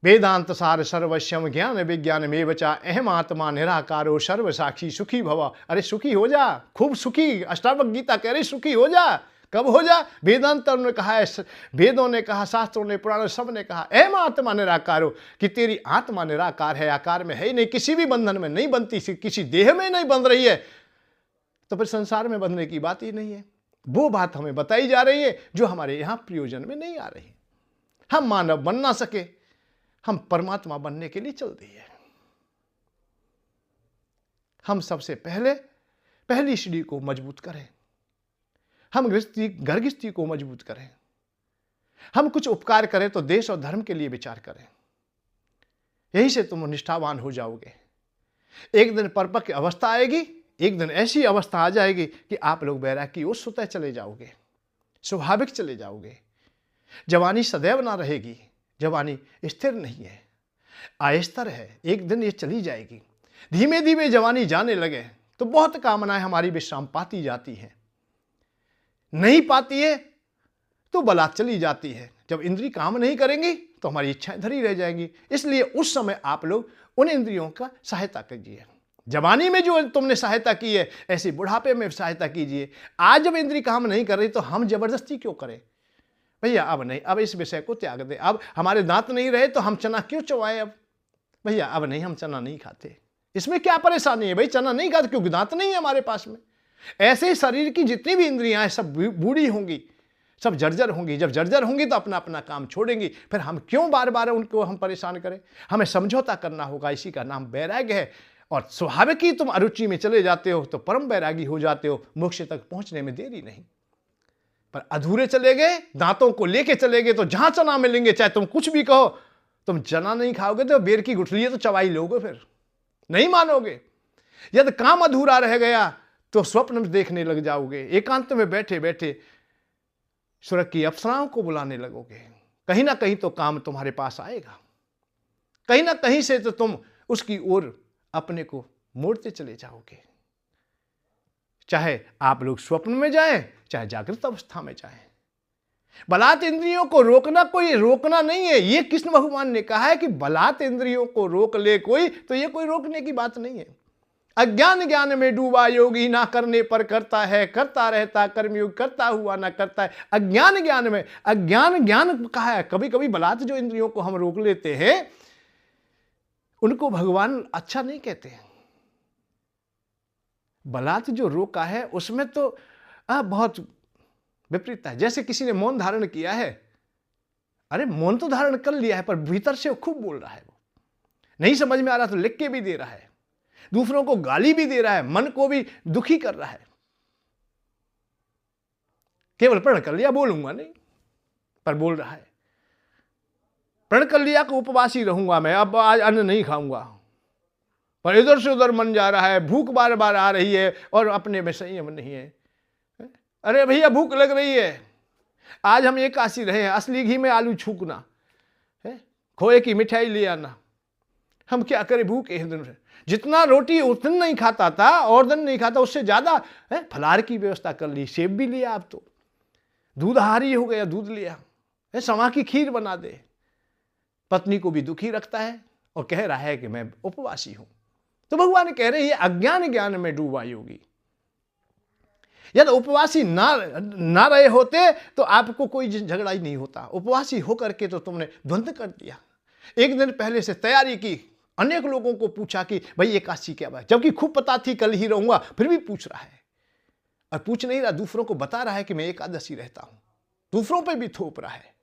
वेदांत सार सर्वस्यम ज्ञान विज्ञान में बचा अहम आत्मा निराकारो सर्व साक्षी सुखी भव। अरे सुखी हो जा, खूब सुखी। अष्टावक गीता कह रही सुखी हो जा। कब हो जा? वेदांत ने कहा है, वेदों ने कहा, शास्त्रों ने, पुराणों सब ने कहा अहम आत्मा निराकारो, कि तेरी आत्मा निराकार है, आकार में है ही नहीं, किसी भी बंधन में नहीं बनती, किसी देह में नहीं बंध रही है, तो फिर संसार में बंधने की बात ही नहीं है। वो बात हमें बताई जा रही है जो हमारे यहां प्रयोजन में नहीं आ रही। हम मानव बन ना सके, हम परमात्मा बनने के लिए चल दिए। हम सबसे पहले पहली सीढ़ी को मजबूत करें, हम घर गृहस्थी को मजबूत करें, हम कुछ उपकार करें तो देश और धर्म के लिए विचार करें। यही से तुम निष्ठावान हो जाओगे। एक दिन परिपक्व की अवस्था आएगी, एक दिन ऐसी अवस्था आ जाएगी कि आप लोग वैराग्य की ओर स्वतः चले जाओगे, स्वाभाविक चले जाओगे। जवानी सदैव ना रहेगी, जवानी स्थिर नहीं है, आहिस्तर है, एक दिन ये चली जाएगी। धीमे धीमे जवानी जाने लगे तो बहुत कामनाएं हमारी विश्राम पाती जाती हैं, नहीं पाती है तो बलात् चली जाती है। जब इंद्रिय काम नहीं करेंगी तो हमारी इच्छाएं धरी रह जाएंगी। इसलिए उस समय आप लोग उन इंद्रियों का सहायता कीजिए। जवानी में जो तुमने सहायता की है, ऐसी बुढ़ापे में सहायता कीजिए। आज जब इंद्रिय काम नहीं कर रही तो हम जबरदस्ती क्यों करें? भैया अब नहीं, अब इस विषय को त्याग दे। अब हमारे दांत नहीं रहे तो हम चना क्यों चबाएं? अब भैया अब नहीं, हम चना नहीं खाते। इसमें क्या परेशानी है भाई? चना नहीं खाते क्योंकि दांत नहीं है हमारे पास में। ऐसे ही शरीर की जितनी भी इंद्रियां हैं सब बूढ़ी होंगी, सब जर्जर होंगी। जब जर्जर होंगी तो अपना अपना काम छोड़ेंगी। फिर हम क्यों बार बार उनको हम परेशान करें? हमें समझौता करना होगा। इसी का नाम वैराग्य है। और स्वाभाविक ही तुम अरुचि में चले जाते हो तो परम वैरागी हो जाते हो। मोक्ष तक पहुंचने में देरी नहीं। पर अधूरे चले गए, दांतों को लेके चले गए तो जहां चना मिलेंगे, चाहे तुम कुछ भी कहो, तुम चना नहीं खाओगे तो बेर की गुठली है तो चबाई लोगे, फिर नहीं मानोगे। यदि काम अधूरा रह गया तो स्वप्न में देखने लग जाओगे। एकांत में बैठे बैठे स्वर्ग की अप्सराओं को बुलाने लगोगे। कहीं ना कहीं तो काम तुम्हारे पास आएगा, कहीं ना कहीं से तो तुम उसकी ओर अपने को मोड़ते चले जाओगे। चाहे आप लोग स्वप्न में जाएं, चाहे जागृत अवस्था में जाएं। बलात् इंद्रियों को रोकना कोई रोकना नहीं है। ये कृष्ण भगवान ने कहा है कि बलात् इंद्रियों को रोक ले कोई, तो ये कोई रोकने की बात नहीं है। अज्ञान ज्ञान में डूबा योगी ना करने पर करता है, करता रहता कर्मयोग, करता हुआ ना करता है। अज्ञान ज्ञान में, अज्ञान ज्ञान कहा है। कभी कभी बलात् जो इंद्रियों को हम रोक लेते हैं उनको भगवान अच्छा नहीं कहते हैं। बलात् जो रोका है उसमें तो बहुत विपरीतता है। जैसे किसी ने मौन धारण किया है, अरे मौन तो धारण कर लिया है पर भीतर से खूब बोल रहा है। वो नहीं समझ में आ रहा तो लिख के भी दे रहा है, दूसरों को गाली भी दे रहा है, मन को भी दुखी कर रहा है। केवल प्रण कर लिया, बोलूंगा नहीं, पर बोल रहा है। प्रण कर लिया कि उपवासी रहूंगा मैं, अब आज अन्न नहीं खाऊंगा, पर इधर से उधर मन जा रहा है, भूख बार बार आ रही है और अपने में संयम नहीं है। अरे भैया भूख लग रही है, आज हम एकादशी रहे हैं, असली घी में आलू छूकना है, खोए की मिठाई ले आना। हम क्या करें, भूख एक दिन से जितना रोटी उस दिन नहीं खाता था और दिन नहीं खाता, उससे ज्यादा है फलाहार की व्यवस्था कर ली, सेब भी लिया, अब तो दूधाहारी हो गया, दूध लिया, समा की खीर बना दे। पत्नी को भी दुखी रखता है और कह रहा है कि मैं उपवासी हूं। तो भगवान कह रहे हैं अज्ञान ज्ञान में डूबा योगी। यदि उपवासी ना रहे होते तो आपको कोई झगड़ा ही नहीं होता। उपवासी होकर के तो तुमने द्वंद्व कर दिया। एक दिन पहले से तैयारी की, अनेक लोगों को पूछा कि भाई एकादशी क्या बात, जबकि खूब पता थी कल ही रहूंगा, फिर भी पूछ रहा है। और पूछ नहीं रहा, दूसरों को बता रहा है कि मैं एकादशी रहता हूं, दूसरों पे भी थोप रहा है।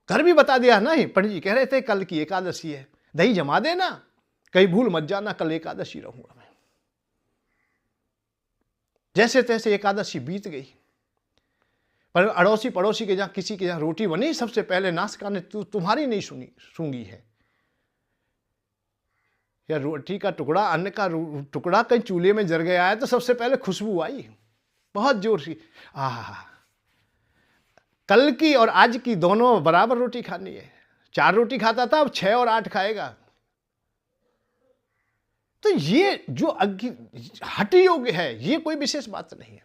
घर भी बता दिया, नहीं पंडित जी कह रहे थे कल की एकादशी है, दही जमा देना, कहीं भूल मत जाना, कल एकादशी रहूंगा मैं। जैसे तैसे एकादशी बीत गई, पर अड़ोसी पड़ोसी के जहां किसी के जहां रोटी बनी, सबसे पहले नासिका ने तुम्हारी नहीं सूंघी है, या रोटी का टुकड़ा, अन्न का टुकड़ा कहीं चूल्हे में जल गया है तो सबसे पहले खुशबू आई बहुत जोर से। कल की और आज की दोनों बराबर रोटी खानी है। 4 रोटी खाता था, अब 6 और 8 खाएगा। तो ये जो हठ योग है, ये कोई विशेष बात नहीं है।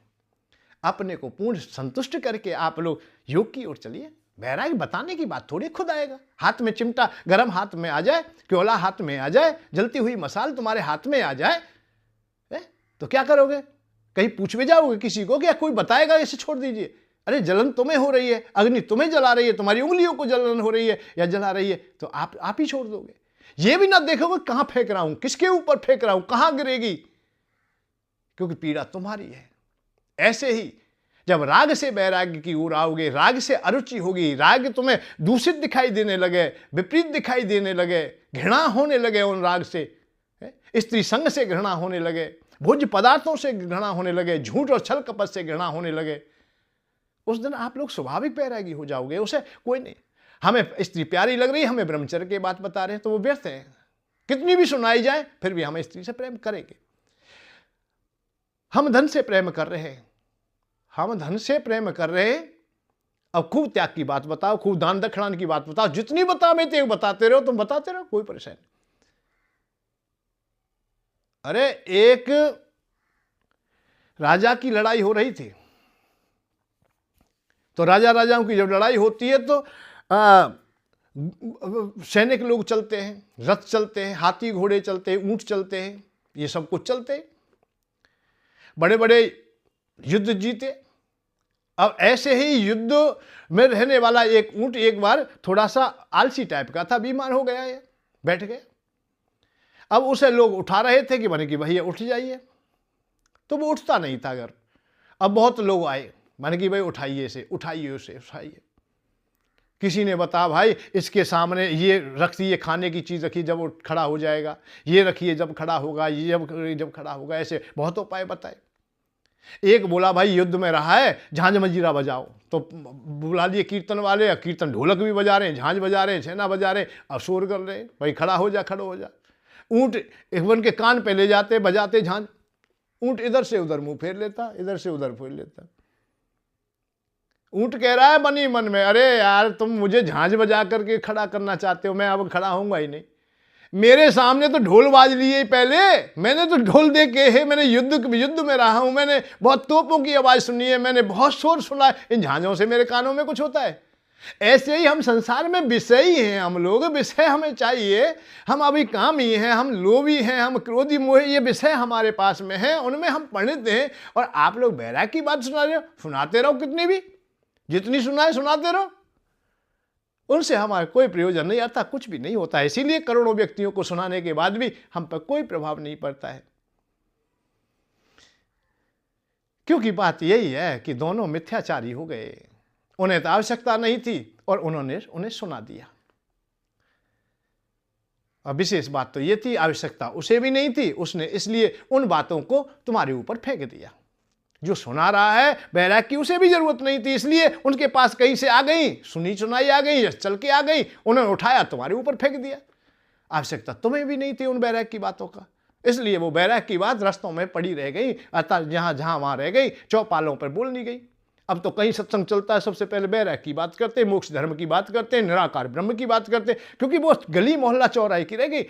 अपने को पूर्ण संतुष्ट करके आप लोग योग की ओर चलिए। वैराग्य बताने की बात थोड़ी, खुद आएगा। हाथ में चिमटा गरम हाथ में आ जाए, क्योला हाथ में आ जाए, जलती हुई मसाल तुम्हारे हाथ में आ जाए, तो क्या करोगे? कहीं पूछ भी जाओगे किसी को, क्या कोई बताएगा इसे छोड़ दीजिए? अरे जलन तुम्हें हो रही है, अग्नि तुम्हें जला रही है, तुम्हारी उंगलियों को जलन हो रही है या जला रही है, तो आप ही छोड़ दोगे। ये भी ना देखोगे कहां फेंक रहा हूं, किसके ऊपर फेंक रहा हूं, कहां गिरेगी, क्योंकि पीड़ा तुम्हारी है। ऐसे ही जब राग से वैराग्य की ओर आओगे, राग से अरुचि होगी, राग तुम्हें दूषित दिखाई देने लगे, विपरीत दिखाई देने लगे, घृणा होने लगे उन राग से, स्त्री संग से घृणा होने लगे, भोज्य पदार्थों से घृणा होने लगे, झूठ और छल कपट से घृणा होने लगे, उस दिन आप लोग स्वाभाविक बैरागी हो जाओगे। उसे कोई नहीं, हमें स्त्री प्यारी लग रही है, हमें ब्रह्मचर्य की बात बता रहे हैं तो वो व्यर्थ है। कितनी भी सुनाई जाए फिर भी हम स्त्री से प्रेम करेंगे। हम धन से प्रेम कर रहे हैं, हम धन से प्रेम कर रहे हैं, अब खूब त्याग की बात बताओ, खूब दान दक्षिणा की बात बताओ, जितनी बताते रहो, तुम बताते रहो, कोई परेशानी। अरे एक राजा की लड़ाई हो रही थी, तो राजाओं की जब लड़ाई होती है तो सैनिक लोग चलते हैं, रथ चलते हैं, हाथी घोड़े चलते हैं, ऊंट चलते हैं, ये सब कुछ चलते हैं, बड़े बड़े युद्ध जीते। अब ऐसे ही युद्ध में रहने वाला एक ऊंट एक बार थोड़ा सा आलसी टाइप का था, बीमार हो गया है, बैठ गया। अब उसे लोग उठा रहे थे कि माने कि भैया उठ जाइए, तो वो उठता नहीं था अगर। अब बहुत लोग आए, माने कि भाई उठाइए इसे, उठाइए उसे, उठाइए। किसी ने बताया भाई इसके सामने ये रखिए, खाने की चीज़ रखिए, जब वो खड़ा हो जाएगा, ये रखिए जब खड़ा होगा, ये जब खड़ा होगा, ऐसे बहुत उपाय बताए। एक बोला भाई युद्ध में रहा है, झांझ मंजीरा बजाओ, तो बुला लिए कीर्तन वाले, कीर्तन ढोलक भी बजा रहे हैं, झांझ बजा रहे हैं, छेना बजा रहे हैं, और शोर कर रहे हैं, भाई खड़ा हो जा, खड़ो हो जा। ऊँट एक के कान पे ले जाते, बजाते झांझ, ऊँट इधर से उधर मुंह फेर लेता, इधर से उधर फेर लेता। ऊँट कह रहा है बनी मन में, अरे यार तुम मुझे झांझ बजा करके खड़ा करना चाहते हो, मैं अब खड़ा होऊंगा ही नहीं। मेरे सामने तो ढोल बाज लिए पहले, मैंने तो ढोल देखे है, मैंने युद्ध में रहा हूं, मैंने बहुत तोपों की आवाज सुनी है, मैंने बहुत शोर सुना है, इन झांझों से मेरे कानों में कुछ होता है? ऐसे ही हम संसार में विषयी हैं, हम लोग विषय हमें चाहिए, हम अभी कामी हैं, हम लोभी हैं, हम क्रोधी मोही, ये विषय हमारे पास में है, उनमें हम पंडित हैं। और आप लोग बैराग की बात सुना रहे हो, सुनाते रहो, कितनी भी, जितनी सुनाए सुनाते रहो, उनसे हमारा कोई प्रयोजन नहीं आता, कुछ भी नहीं होता है। इसीलिए करोड़ों व्यक्तियों को सुनाने के बाद भी हम पर कोई प्रभाव नहीं पड़ता है, क्योंकि बात यही है कि दोनों मिथ्याचारी हो गए। उन्हें तो आवश्यकता नहीं थी और उन्होंने उन्हें सुना दिया। और विशेष बात तो ये थी, आवश्यकता उसे भी नहीं थी, उसने इसलिए उन बातों को तुम्हारे ऊपर फेंक दिया। जो सुना रहा है बैराग की, उसे भी जरूरत नहीं थी, इसलिए उनके पास कहीं से आ गई, सुनी सुनाई आ गई, चल के आ गई, उन्होंने उठाया तुम्हारे ऊपर फेंक दिया। आवश्यकता तुम्हें भी नहीं थी उन बैराग की बातों का, इसलिए वो बैराग की बात रास्तों में पड़ी रह गई, अर्थात जहां जहां वहां रह गई, चौपालों पर बोल नहीं गई। अब तो कहीं सत्संग चलता है, सबसे पहले बैराग की बात करते हैं, मोक्ष धर्म की बात करते हैं, निराकार ब्रह्म की बात करते हैं, क्योंकि वो गली मोहल्ला चौराहे की रह गई।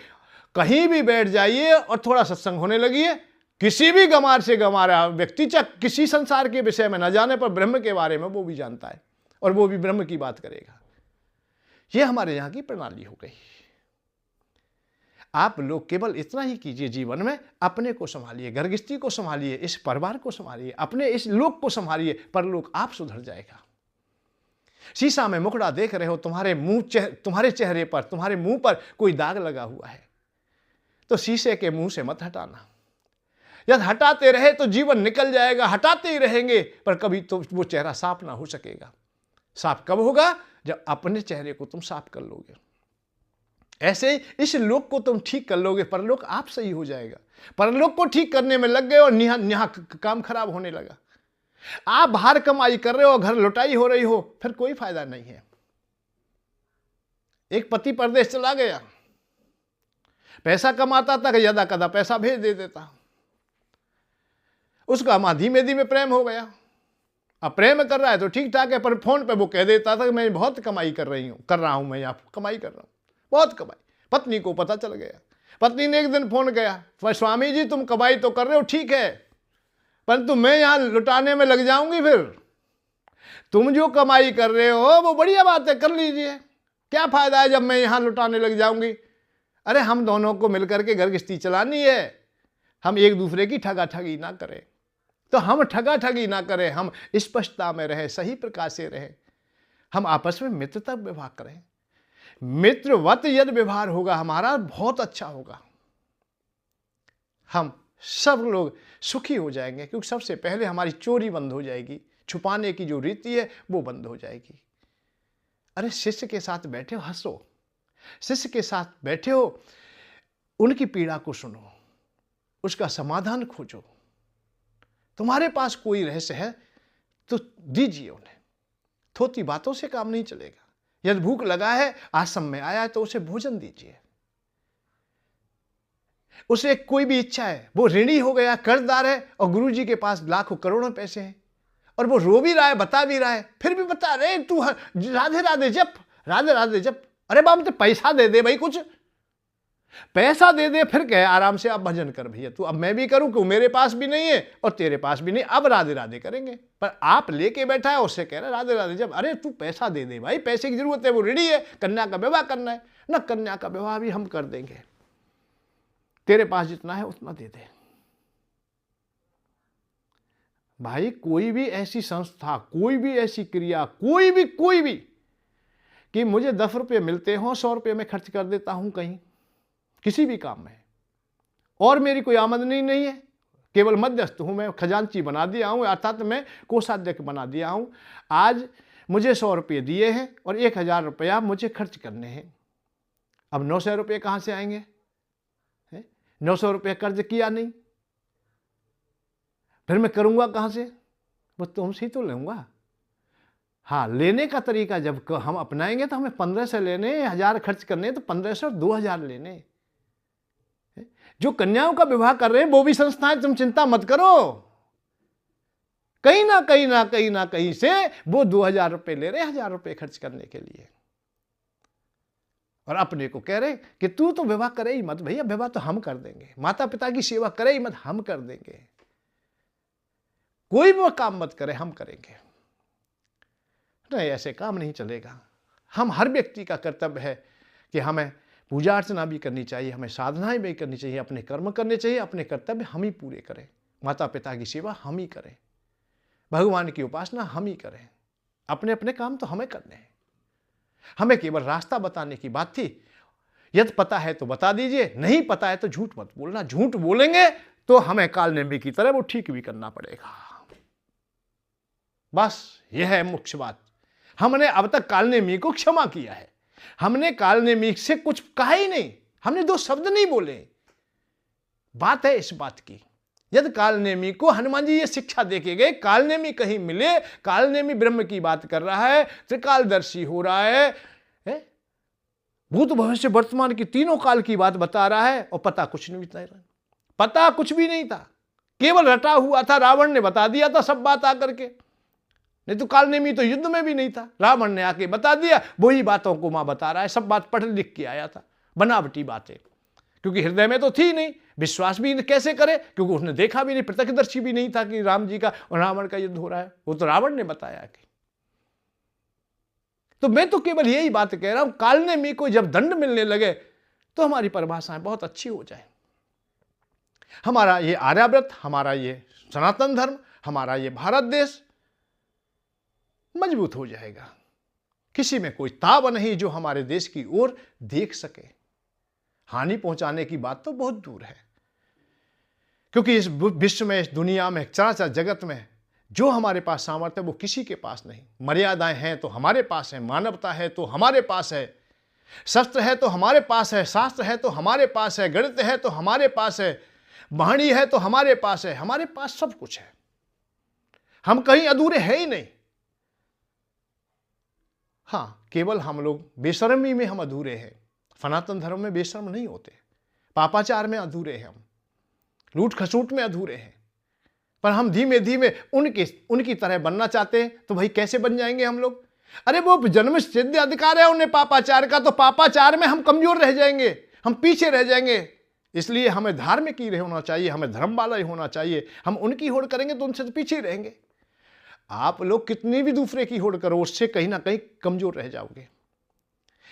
कहीं भी बैठ जाइए और थोड़ा सत्संग होने लगी है, किसी भी गंवार से गंवारा व्यक्ति चाहे किसी संसार के विषय में न जाने पर ब्रह्म के बारे में वो भी जानता है, और वो भी ब्रह्म की बात करेगा। ये हमारे यहाँ की प्रणाली हो गई। आप लोग केवल इतना ही कीजिए, जीवन में अपने को संभालिए, घर गृहस्थी को संभालिए, इस परिवार को संभालिए, अपने इस लोक को संभालिए, परलोक आप सुधर जाएगा। शीशा में मुखड़ा देख रहे हो, तुम्हारे चेहरे पर, तुम्हारे मुंह पर कोई दाग लगा हुआ है, तो शीशे के मुंह से मत हटाना। यदि हटाते रहे तो जीवन निकल जाएगा, हटाते ही रहेंगे, पर कभी तो वो चेहरा साफ ना हो सकेगा। साफ कब होगा? जब अपने चेहरे को तुम साफ कर लोगे। ऐसे ही इस लोक को तुम ठीक कर लोगे, परलोक आप सही हो जाएगा। परलोक को ठीक करने में लग गए और यहाँ काम खराब होने लगा। आप बाहर कमाई कर रहे हो, घर लुटाई हो रही हो, फिर कोई फायदा नहीं है। एक पति परदेश चला गया, पैसा कमाता था, यदा कदा पैसा भेज दे देता, उसका मां धीमे धीमे प्रेम हो गया। अब प्रेम कर रहा है तो ठीक ठाक है, पर फोन पे वो कह देता था कि मैं बहुत कमाई कर रहा हूं, मैं यहाँ कमाई कर रहा हूं, बहुत कमाई। पत्नी को पता चल गया। पत्नी ने एक दिन फोन किया, स्वामी जी तुम कमाई तो कर रहे हो, ठीक है, परंतु मैं यहां लुटाने में लग जाऊंगी, फिर तुम जो कमाई कर रहे हो वो बढ़िया बात है, कर लीजिए, क्या फायदा है जब मैं यहां लुटाने लग जाऊंगी। अरे हम दोनों को मिलकर के घर गृहस्थी चलानी है, हम एक दूसरे की ठगाठगी ना करें। तो हम ठगाठगी ना करें, हम स्पष्टता में रहें, सही प्रकार से रहें, हम आपस में मित्रता व्यवहार करें। मित्रवत यदि व्यवहार होगा हमारा, बहुत अच्छा होगा, हम सब लोग सुखी हो जाएंगे। क्योंकि सबसे पहले हमारी चोरी बंद हो जाएगी, छुपाने की जो रीति है वो बंद हो जाएगी। अरे शिष्य के साथ बैठे हो, हंसो, शिष्य के साथ बैठे हो, उनकी पीड़ा को सुनो, उसका समाधान खोजो। तुम्हारे पास कोई रहस्य है तो दीजिए उन्हें। थोती बातों से काम नहीं चलेगा। यदि भूख लगा है, आश्रम में आया है, तो उसे भोजन दीजिए। उसे कोई भी इच्छा है, वो ऋणी हो गया, कर्जदार है और गुरुजी के पास लाखों करोड़ों पैसे हैं और वो रो भी रहा है, बता भी रहा है, फिर भी बता रहे तू राधे राधे जप, राधे राधे जप। अरे बाप, मुझे पैसा दे दे भाई, कुछ पैसा दे दे, फिर कहे आराम से आप भजन कर भैया तू। अब मैं भी करूं क्यों, मेरे पास भी नहीं है और तेरे पास भी नहीं, अब राधे राधे करेंगे। पर आप लेके बैठा है, उससे कह रहा है राधे राधे जब। अरे तू पैसा दे दे भाई, पैसे की जरूरत है, वो ऋणी है, कन्या का विवाह करना है ना, कन्या का विवाह भी हम कर देंगे, तेरे पास जितना है उतना दे दे। भाई कोई भी ऐसी संस्था, कोई भी ऐसी क्रिया, कोई भी कि मुझे 10 रुपये मिलते हों, 100 रुपये में खर्च कर देता हूं कहीं किसी भी काम में और मेरी कोई आमदनी नहीं है, केवल मध्यस्थ हूं, मैं खजांची बना दिया हूं, अर्थात मैं कोषाध्यक्ष बना दिया हूं। आज मुझे 100 रुपये दिए हैं और 1000 रुपया मुझे खर्च करने हैं। अब 900 रुपये कहां से आएंगे? 900 रुपये कर्ज किया नहीं, फिर मैं करूंगा कहां से? वो तुमसे ही तो लूंगा। हाँ, लेने का तरीका जब हम अपनाएंगे तो हमें 1500 लेने, 1000 खर्च करने, तो 1500 2000 लेने। जो कन्याओं का विवाह कर रहे हैं वो भी संस्थाएं, तुम चिंता मत करो, कहीं ना कहीं से वो 2000 रुपये ले रहे, 1000 रुपये खर्च करने के लिए, और अपने को कह रहे कि तू तो विवाह करे ही मत भैया, विवाह तो हम कर देंगे, माता पिता की सेवा करे ही मत, हम कर देंगे, कोई भी काम मत करे, हम करेंगे। नहीं, ऐसे काम नहीं चलेगा। हम हर व्यक्ति का कर्तव्य है कि हमें पूजा अर्चना भी करनी चाहिए, हमें साधनाएं भी करनी चाहिए, अपने कर्म करने चाहिए, अपने कर्तव्य हम ही पूरे करें, माता पिता की सेवा हम ही करें, भगवान की उपासना हम ही करें, अपने अपने काम तो हमें करने हैं। हमें केवल रास्ता बताने की बात थी। यदि पता है तो बता दीजिए, नहीं पता है तो झूठ मत बोलना। झूठ बोलेंगे तो हमें कालनेमी की तरह वो ठीक भी करना पड़ेगा। बस यह है मुख्य बात। हमने अब तक कालनेमी को क्षमा किया है, हमने कालनेमी से कुछ कहा ही नहीं, हमने 2 शब्द नहीं बोले। बात है इस बात की, यदि कालनेमी को हनुमान जी ये शिक्षा देके गए, कालनेमी कहीं मिले, कालनेमी ब्रह्म की बात कर रहा है, त्रिकालदर्शी हो रहा है, भूत भविष्य वर्तमान की तीनों काल की बात बता रहा है, और पता कुछ नहीं था, पता कुछ भी नहीं था, केवल रटा हुआ था। रावण ने बता दिया था सब बात आकर के, नहीं तो कालनेमी तो युद्ध में भी नहीं था, रावण ने आके बता दिया। वही बातों को मां बता रहा है, सब बात पढ़ लिख के आया था, बनावटी बातें, क्योंकि हृदय में तो थी नहीं, विश्वास भी कैसे करे, क्योंकि उसने देखा भी नहीं, प्रत्यक्षदर्शी भी नहीं था कि राम जी का और रावण का युद्ध हो रहा है, वो तो रावण ने बताया कि। तो मैं तो केवल यही बात कह रहा हूं, कालनेमी को जब दंड मिलने लगे तो हमारी परिभाषाएं बहुत अच्छी हो जाए। हमारा ये आर्याव्रत, हमारा ये सनातन धर्म, हमारा ये भारत देश मजबूत हो जाएगा। किसी में कोई ताब नहीं जो हमारे देश की ओर देख सके। हानि पहुंचाने की बात तो बहुत दूर है, क्योंकि इस विश्व में, इस दुनिया में, चराचर जगत में जो हमारे पास सामर्थ्य है वो किसी के पास नहीं। मर्यादाएं हैं तो हमारे पास है, मानवता है तो हमारे पास है, शस्त्र है तो हमारे पास है, शास्त्र है तो हमारे पास है, गणित है तो हमारे पास है, वाणी है तो हमारे पास है, हमारे पास सब कुछ है। हम कहीं अधूरे हैं ही नहीं। हाँ, केवल हम लोग बेशर्मी में हम अधूरे हैं। सनातन धर्म में बेशर्म नहीं होते, पापाचार में अधूरे हैं, हम लूट खसूट में अधूरे हैं। पर हम धीमे धीमे उनकी तरह बनना चाहते हैं, तो भाई कैसे बन जाएंगे हम लोग? अरे वो जन्म सिद्ध अधिकार है उन्हें पापाचार का, तो पापाचार में हम कमजोर रह जाएंगे, हम पीछे रह जाएंगे। इसलिए हमें धार्मिक ही होना चाहिए, हमें धर्म वाला ही होना चाहिए। हम उनकी होड़ करेंगे तो उनसे तो पीछे ही रहेंगे। आप लोग कितनी भी दूसरे की होड़ करो, उससे कहीं ना कहीं कमजोर रह जाओगे।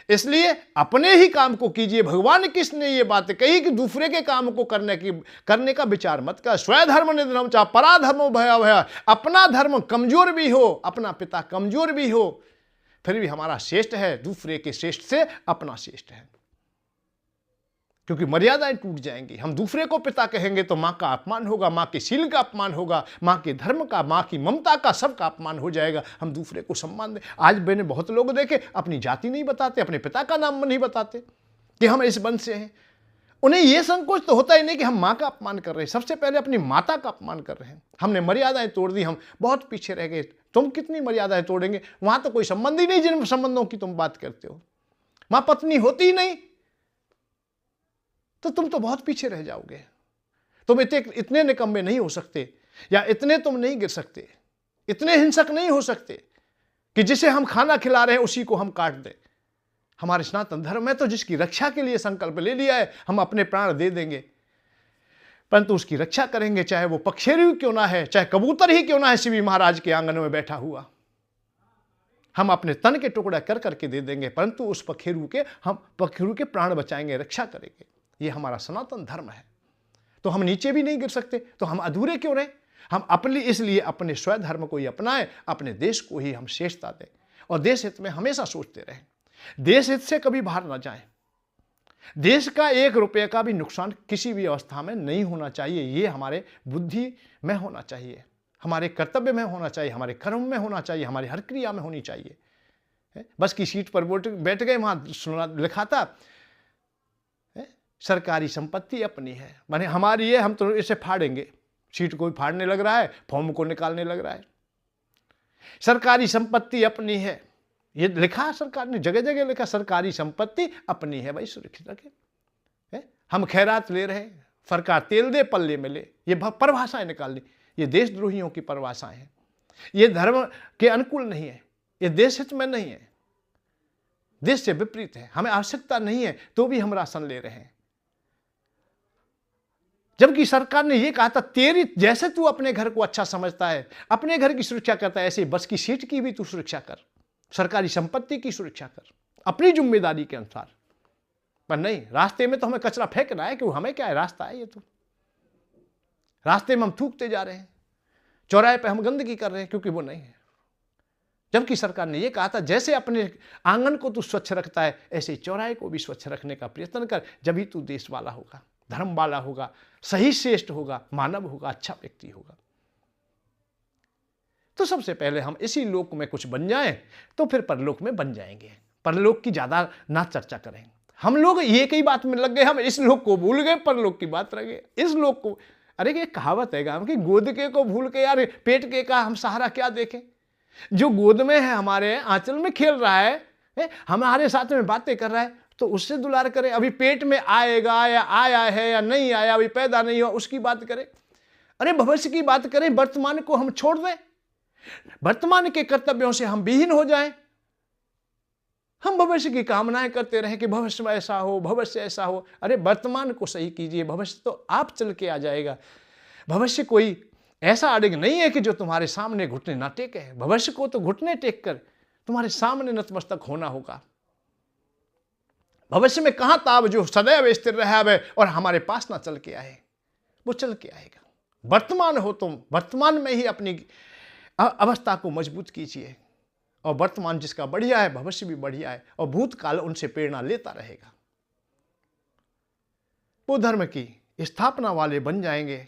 इसलिए अपने ही काम को कीजिए। भगवान किसने ये बात कही कि दूसरे के काम को करने का विचार मत कर। स्वधर्म निधनम चा पराधर्मो भयावह। अपना धर्म कमजोर भी हो, अपना पिता कमजोर भी हो, फिर भी हमारा श्रेष्ठ है, दूसरे के श्रेष्ठ से अपना श्रेष्ठ है, क्योंकि मर्यादाएं टूट जाएंगी। हम दूसरे को पिता कहेंगे तो मां का अपमान होगा, मां के शील का अपमान होगा, मां के धर्म का, मां की ममता का, सबका अपमान हो जाएगा। हम दूसरे को सम्मान दें। आज मैंने बहुत लोग देखे अपनी जाति नहीं बताते, अपने पिता का नाम नहीं बताते कि हम इस वंश से हैं। उन्हें यह संकोच तो होता ही नहीं कि हम माँ का अपमान कर रहे हैं। सबसे पहले अपनी माता का अपमान कर रहे हैं। हमने मर्यादाएं तोड़ दी, हम बहुत पीछे रह गए। तुम कितनी मर्यादाएं तोड़ेंगे? वहां तो कोई संबंध ही नहीं जिन संबंधों की तुम बात करते हो। मां पत्नी होती ही नहीं तो तुम तो बहुत पीछे रह जाओगे। तुम इतने निकम्मे नहीं हो सकते, या इतने तुम नहीं गिर सकते, इतने हिंसक नहीं हो सकते कि जिसे हम खाना खिला रहे हैं उसी को हम काट दें। हमारे सनातन धर्म में तो जिसकी रक्षा के लिए संकल्प ले लिया है, हम अपने प्राण दे देंगे, परंतु उसकी रक्षा करेंगे, चाहे वो पखेरु क्यों ना है, चाहे कबूतर ही क्यों ना है शिवी महाराज के आंगन में बैठा हुआ। हम अपने तन के टुकड़ा कर करके दे देंगे, परंतु उस पखेरु के प्राण बचाएंगे, रक्षा करेंगे। ये हमारा सनातन धर्म है। तो हम नीचे भी नहीं गिर सकते, तो हम अधूरे क्यों रहे? हम इसलिए अपने स्वधर्म को ही अपनाएं, अपने देश को ही हम श्रेष्ठता दें और देश हित में हमेशा सोचते रहें। देश हित से कभी बाहर ना जाएं। देश का 1 रुपये का भी नुकसान किसी भी अवस्था में नहीं होना चाहिए। ये हमारे बुद्धि में होना चाहिए, हमारे कर्तव्य में होना चाहिए, हमारे कर्म में होना चाहिए, हमारी हर क्रिया में होनी चाहिए। बस की सीट पर बैठ गए, वहां लिखा था सरकारी संपत्ति अपनी है, माने हमारी है, हम तो इसे फाड़ेंगे। सीट कोई फाड़ने लग रहा है, फॉर्म को निकालने लग रहा है। सरकारी संपत्ति अपनी है, ये लिखा सरकार ने, जगह जगह लिखा सरकारी संपत्ति अपनी है। भाई सुरक्षित रखे। हम खैरात ले रहे हैं, सरकार तेल दे पल्ले में ले, ये परिभाषाएं निकालनी, ये देशद्रोहियों की परिभाषाएं हैं। ये धर्म के अनुकूल नहीं है, ये देश हित में नहीं है, देश से विपरीत है। हमें आवश्यकता नहीं है तो भी हम राशन ले रहे हैं, जबकि सरकार ने यह कहा था तेरी जैसे तू अपने घर को अच्छा समझता है, अपने घर की सुरक्षा करता है, ऐसे बस की सीट की भी तू सुरक्षा कर, सरकारी संपत्ति की सुरक्षा कर अपनी जिम्मेदारी के अनुसार। पर नहीं, रास्ते में तो हमें कचरा फेंकना है, क्यों? हमें क्या है, रास्ता है ये तो। रास्ते में हम थूकते जा रहे हैं, चौराहे पे हम गंदगी कर रहे हैं क्योंकि वो नहीं है। जबकि सरकार ने यह कहा था जैसे अपने आंगन को तू स्वच्छ रखता है, ऐसे चौराहे को भी स्वच्छ रखने का प्रयत्न कर, जब ही तू देश वाला होगा, धर्म वाला होगा, सही श्रेष्ठ होगा, मानव होगा, अच्छा व्यक्ति होगा। तो सबसे पहले हम इसी लोक में कुछ बन जाएं, तो फिर परलोक में बन जाएंगे। परलोक की ज्यादा ना चर्चा करें। हम लोग ये कई बात में लग गए, हम इस लोक को भूल गए, परलोक की बात रह गई। इस लोक को, अरे ये कहावत है गांव की, गोद के को भूल के यार पेट के का हम सहारा क्या देखें। जो गोद में है, हमारे आंचल में खेल रहा है, हमारे साथ में बातें कर रहा है, तो उससे दुलार करें। अभी पेट में आएगा या आया है या नहीं आया, अभी पैदा नहीं हुआ, उसकी बात करें। अरे भविष्य की बात करें, वर्तमान को हम छोड़ दें, वर्तमान के कर्तव्यों से हम विहीन हो जाएं। हम भविष्य की कामनाएं करते रहें कि भविष्य में ऐसा हो, भविष्य ऐसा हो। अरे वर्तमान को सही कीजिए, भविष्य तो आप चल के आ जाएगा। भविष्य कोई ऐसा अड़िग नहीं है कि जो तुम्हारे सामने घुटने ना टेके। भविष्य को तो घुटने टेक कर तुम्हारे सामने नतमस्तक होना होगा। भविष्य में कहां ताब जो सदैव स्थिर रहा है और हमारे पास ना चल के आए, वो चल के आएगा। वर्तमान हो तुम, वर्तमान में ही अपनी अवस्था को मजबूत कीजिए, और वर्तमान जिसका बढ़िया है, भविष्य भी बढ़िया है, और भूतकाल उनसे प्रेरणा लेता रहेगा। वो धर्म की स्थापना वाले बन जाएंगे,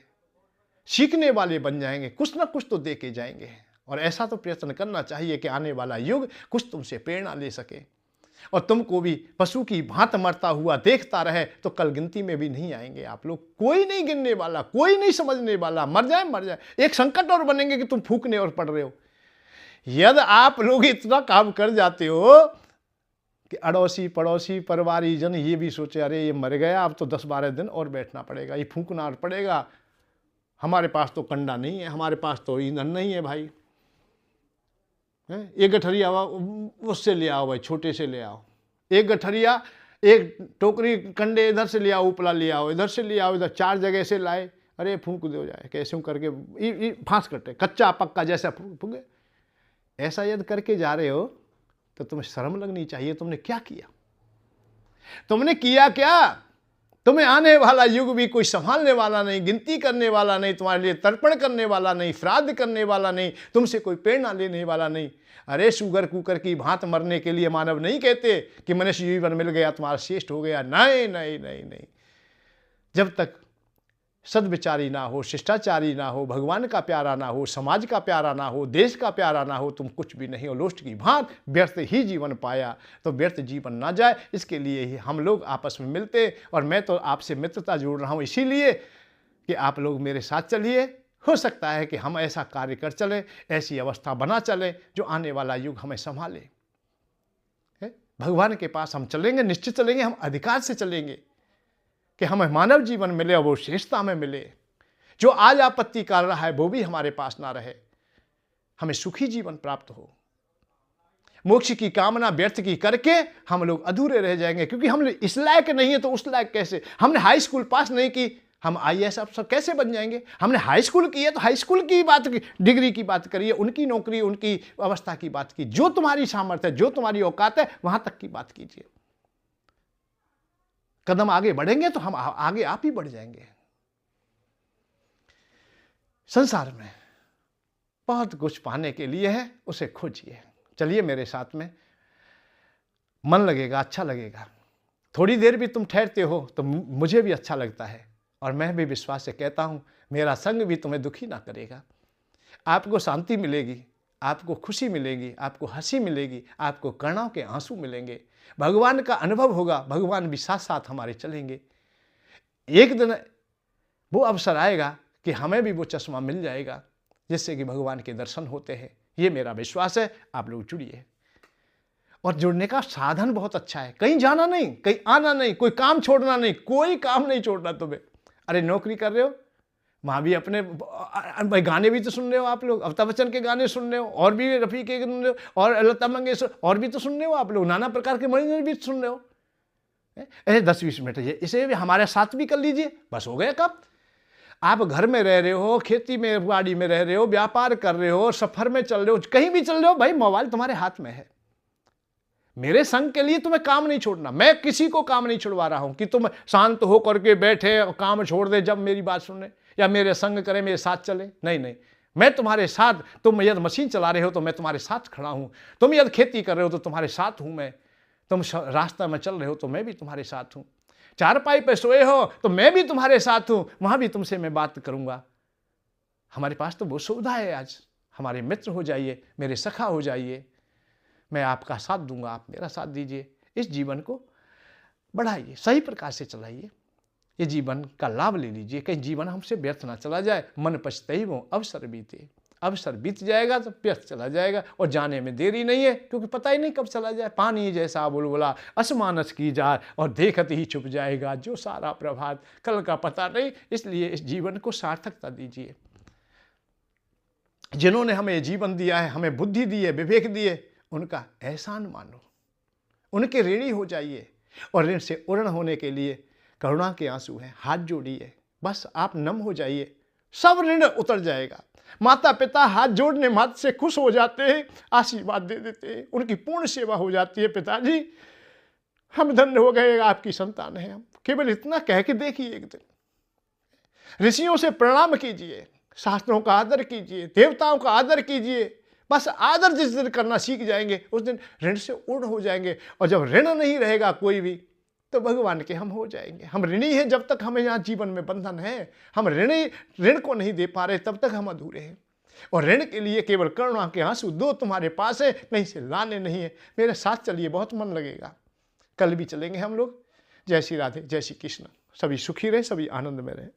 सीखने वाले बन जाएंगे, कुछ ना कुछ तो दे के जाएंगे। और ऐसा तो प्रयत्न करना चाहिए कि आने वाला युग कुछ तुमसे प्रेरणा ले सके, और तुमको भी पशु की भांत मरता हुआ देखता रहे, तो कल गिनती में भी नहीं आएंगे आप लोग। कोई नहीं गिनने वाला, कोई नहीं समझने वाला, मर जाए मर जाए। एक संकट और बनेंगे कि तुम फूकने और पड़ रहे हो। यदि आप लोग इतना काम कर जाते हो कि अड़ोसी पड़ोसी परिवारी जन ये भी सोचे अरे ये मर गया, अब तो 10-12 दिन और बैठना पड़ेगा, ये फूकना पड़ेगा, हमारे पास तो कंडा नहीं है, हमारे पास तो ईंधन नहीं है भाई, एक गठरिया उससे ले आओ भाई, छोटे से ले आओ, एक गठरिया, एक टोकरी कंडे इधर से ले आओ, उपला ले आओ, इधर से ले आओ, इधर 4 जगह से लाए, अरे फूंक दो जाए, कैसे करके फांस कटे, कच्चा पक्का जैसा फूंके। ऐसा यदि करके जा रहे हो तो तुम्हें शर्म लगनी चाहिए। तुमने क्या किया? तुमने किया क्या? तुम्हें आने वाला युग भी कोई संभालने वाला नहीं, गिनती करने वाला नहीं, तुम्हारे लिए तर्पण करने वाला नहीं, श्राद्ध करने वाला नहीं, तुमसे कोई प्रेरणा लेने वाला नहीं। अरे शुगर कुकर की भांत मरने के लिए मानव नहीं कहते कि मनुष्य जीवन मिल गया तुम्हारा श्रेष्ठ हो गया। नहीं नहीं नहीं नहीं, जब तक सद्विचारी ना हो, शिष्टाचारी ना हो, भगवान का प्यारा ना हो, समाज का प्यारा ना हो, देश का प्यारा ना हो, तुम कुछ भी नहीं हो, लोस्ट की भांत व्यर्थ ही जीवन पाया। तो व्यर्थ जीवन ना जाए, इसके लिए ही हम लोग आपस में मिलते, और मैं तो आपसे मित्रता जोड़ रहा हूँ इसीलिए कि आप लोग मेरे साथ चलिए। हो सकता है कि हम ऐसा कार्य कर चले, ऐसी अवस्था बना चले जो आने वाला युग हमें संभाले। भगवान के पास हम चलेंगे, निश्चित चलेंगे, हम अधिकार से चलेंगे कि हमें मानव जीवन मिले और वो श्रेष्ठता में मिले। जो आज आपत्ति कर रहा है वो भी हमारे पास ना रहे, हमें सुखी जीवन प्राप्त हो। मोक्ष की कामना व्यर्थ की करके हम लोग अधूरे रह जाएंगे, क्योंकि हम इस लायक नहीं है तो उस लायक कैसे। हमने हाई स्कूल पास नहीं की, हम IAS अफसर कैसे बन जाएंगे। हमने हाई स्कूल की है तो हाई स्कूल की बात की, डिग्री की बात करिए, उनकी नौकरी, उनकी अवस्था की बात की। जो तुम्हारी सामर्थ्य है, जो तुम्हारी औकात है, वहां तक की बात कीजिए। कदम आगे बढ़ेंगे तो हम आगे आप ही बढ़ जाएंगे। संसार में बहुत कुछ पाने के लिए है, उसे खोजिए। चलिए मेरे साथ में, मन लगेगा, अच्छा लगेगा। थोड़ी देर भी तुम ठहरते हो तो मुझे भी अच्छा लगता है, और मैं भी विश्वास से कहता हूं मेरा संग भी तुम्हें दुखी ना करेगा। आपको शांति मिलेगी, आपको खुशी मिलेगी, आपको हंसी मिलेगी, आपको करुणा के आंसू मिलेंगे, भगवान का अनुभव होगा, भगवान भी साथ साथ हमारे चलेंगे। एक दिन वो अवसर आएगा कि हमें भी वो चश्मा मिल जाएगा जिससे कि भगवान के दर्शन होते हैं। ये मेरा विश्वास है। आप लोग जुड़िए, और जुड़ने का साधन बहुत अच्छा है। कहीं जाना नहीं, कहीं आना नहीं, कोई काम छोड़ना नहीं, कोई काम नहीं छोड़ना तुम्हें। अरे नौकरी कर रहे हो, वहाँ भी अपने भाई गाने भी तो सुन रहे हो आप लोग, अमिताभ बच्चन के गाने सुन रहे हो, और भी रफ़ी के सुन रहे हो, और लता मंगेशकर, और भी तो सुन रहे हो आप लोग, नाना प्रकार के मनोरंजन भी सुन रहे हो। ऐसे 10-20 मिनट ये इसे भी हमारे साथ भी कर लीजिए, बस हो गया कब। आप घर में रह रहे हो, खेती में बाड़ी में रह रहे हो, व्यापार कर रहे हो, सफर में चल रहे हो, कहीं भी चल रहे हो, भाई मोबाइल तुम्हारे हाथ में है। मेरे संग के लिए तुम्हें काम नहीं छोड़ना। मैं किसी को काम नहीं छुड़वा रहा हूं कि तुम शांत हो करके बैठे और काम छोड़ दे जब मेरी बात सुने, या मेरे संग करे, मेरे साथ चले। नहीं नहीं, मैं तुम्हारे साथ। तुम यदि मशीन चला रहे हो तो मैं तुम्हारे साथ खड़ा हूं, तुम यदि खेती कर रहे हो तो तुम्हारे साथ हूं मैं, तुम रास्ता में चल रहे हो तो मैं भी तुम्हारे साथ हूं, चारपाई पे सोए हो तो मैं भी तुम्हारे साथ हूं, वहां भी तुमसे मैं बात करूंगा। हमारे पास तो वो सुविधा है। आज हमारे मित्र हो जाइए, मेरे सखा हो जाइए, मैं आपका साथ दूंगा, आप मेरा साथ दीजिए। इस जीवन को बढ़ाइए, सही प्रकार से चलाइए, ये जीवन का लाभ ले लीजिए, कहीं जीवन हमसे व्यर्थ ना चला जाए। मन पछताई अवसर बीते, अवसर बीत जाएगा तो व्यर्थ चला जाएगा, और जाने में देरी नहीं है, क्योंकि पता ही नहीं कब चला जाए। पानी जैसा बुलबुला असमानस की जाए, और देखत ही छुप जाएगा जो सारा प्रभात, कल का पता नहीं। इसलिए इस जीवन को सार्थकता दीजिए। जिन्होंने हमें जीवन दिया है, हमें बुद्धि दी है, विवेक दिए, उनका एहसान मानो, उनके ऋणी हो जाइए। और ऋण से उर्ण होने के लिए करुणा के आंसू हैं, हाथ जोड़िए, बस आप नम हो जाइए, सब ऋण उतर जाएगा। माता पिता हाथ जोड़ने मात्र से खुश हो जाते हैं, आशीर्वाद दे देते हैं, उनकी पूर्ण सेवा हो जाती है। पिताजी हम धन्य हो गए, आपकी संतान है हम। केवल इतना कह के देखिए एक दिन। ऋषियों से प्रणाम कीजिए, शास्त्रों का आदर कीजिए, देवताओं का आदर कीजिए। बस आदर जिस दिन करना सीख जाएंगे उस दिन ऋण से उर्ण हो जाएंगे। और जब ऋण नहीं रहेगा कोई भी, तो भगवान के हम हो जाएंगे। हम ऋणी हैं जब तक हमें यहाँ जीवन में बंधन है। हम ऋण को नहीं दे पा रहे तब तक हम अधूरे हैं। और ऋण के लिए केवल करुणा के आंसू दो तुम्हारे पास है, कहीं से लाने नहीं है। मेरे साथ चलिए, बहुत मन लगेगा। कल भी चलेंगे हम लोग। जय श्री राधे, जय श्री कृष्ण। सभी सुखी रहे, सभी आनंद में रहे।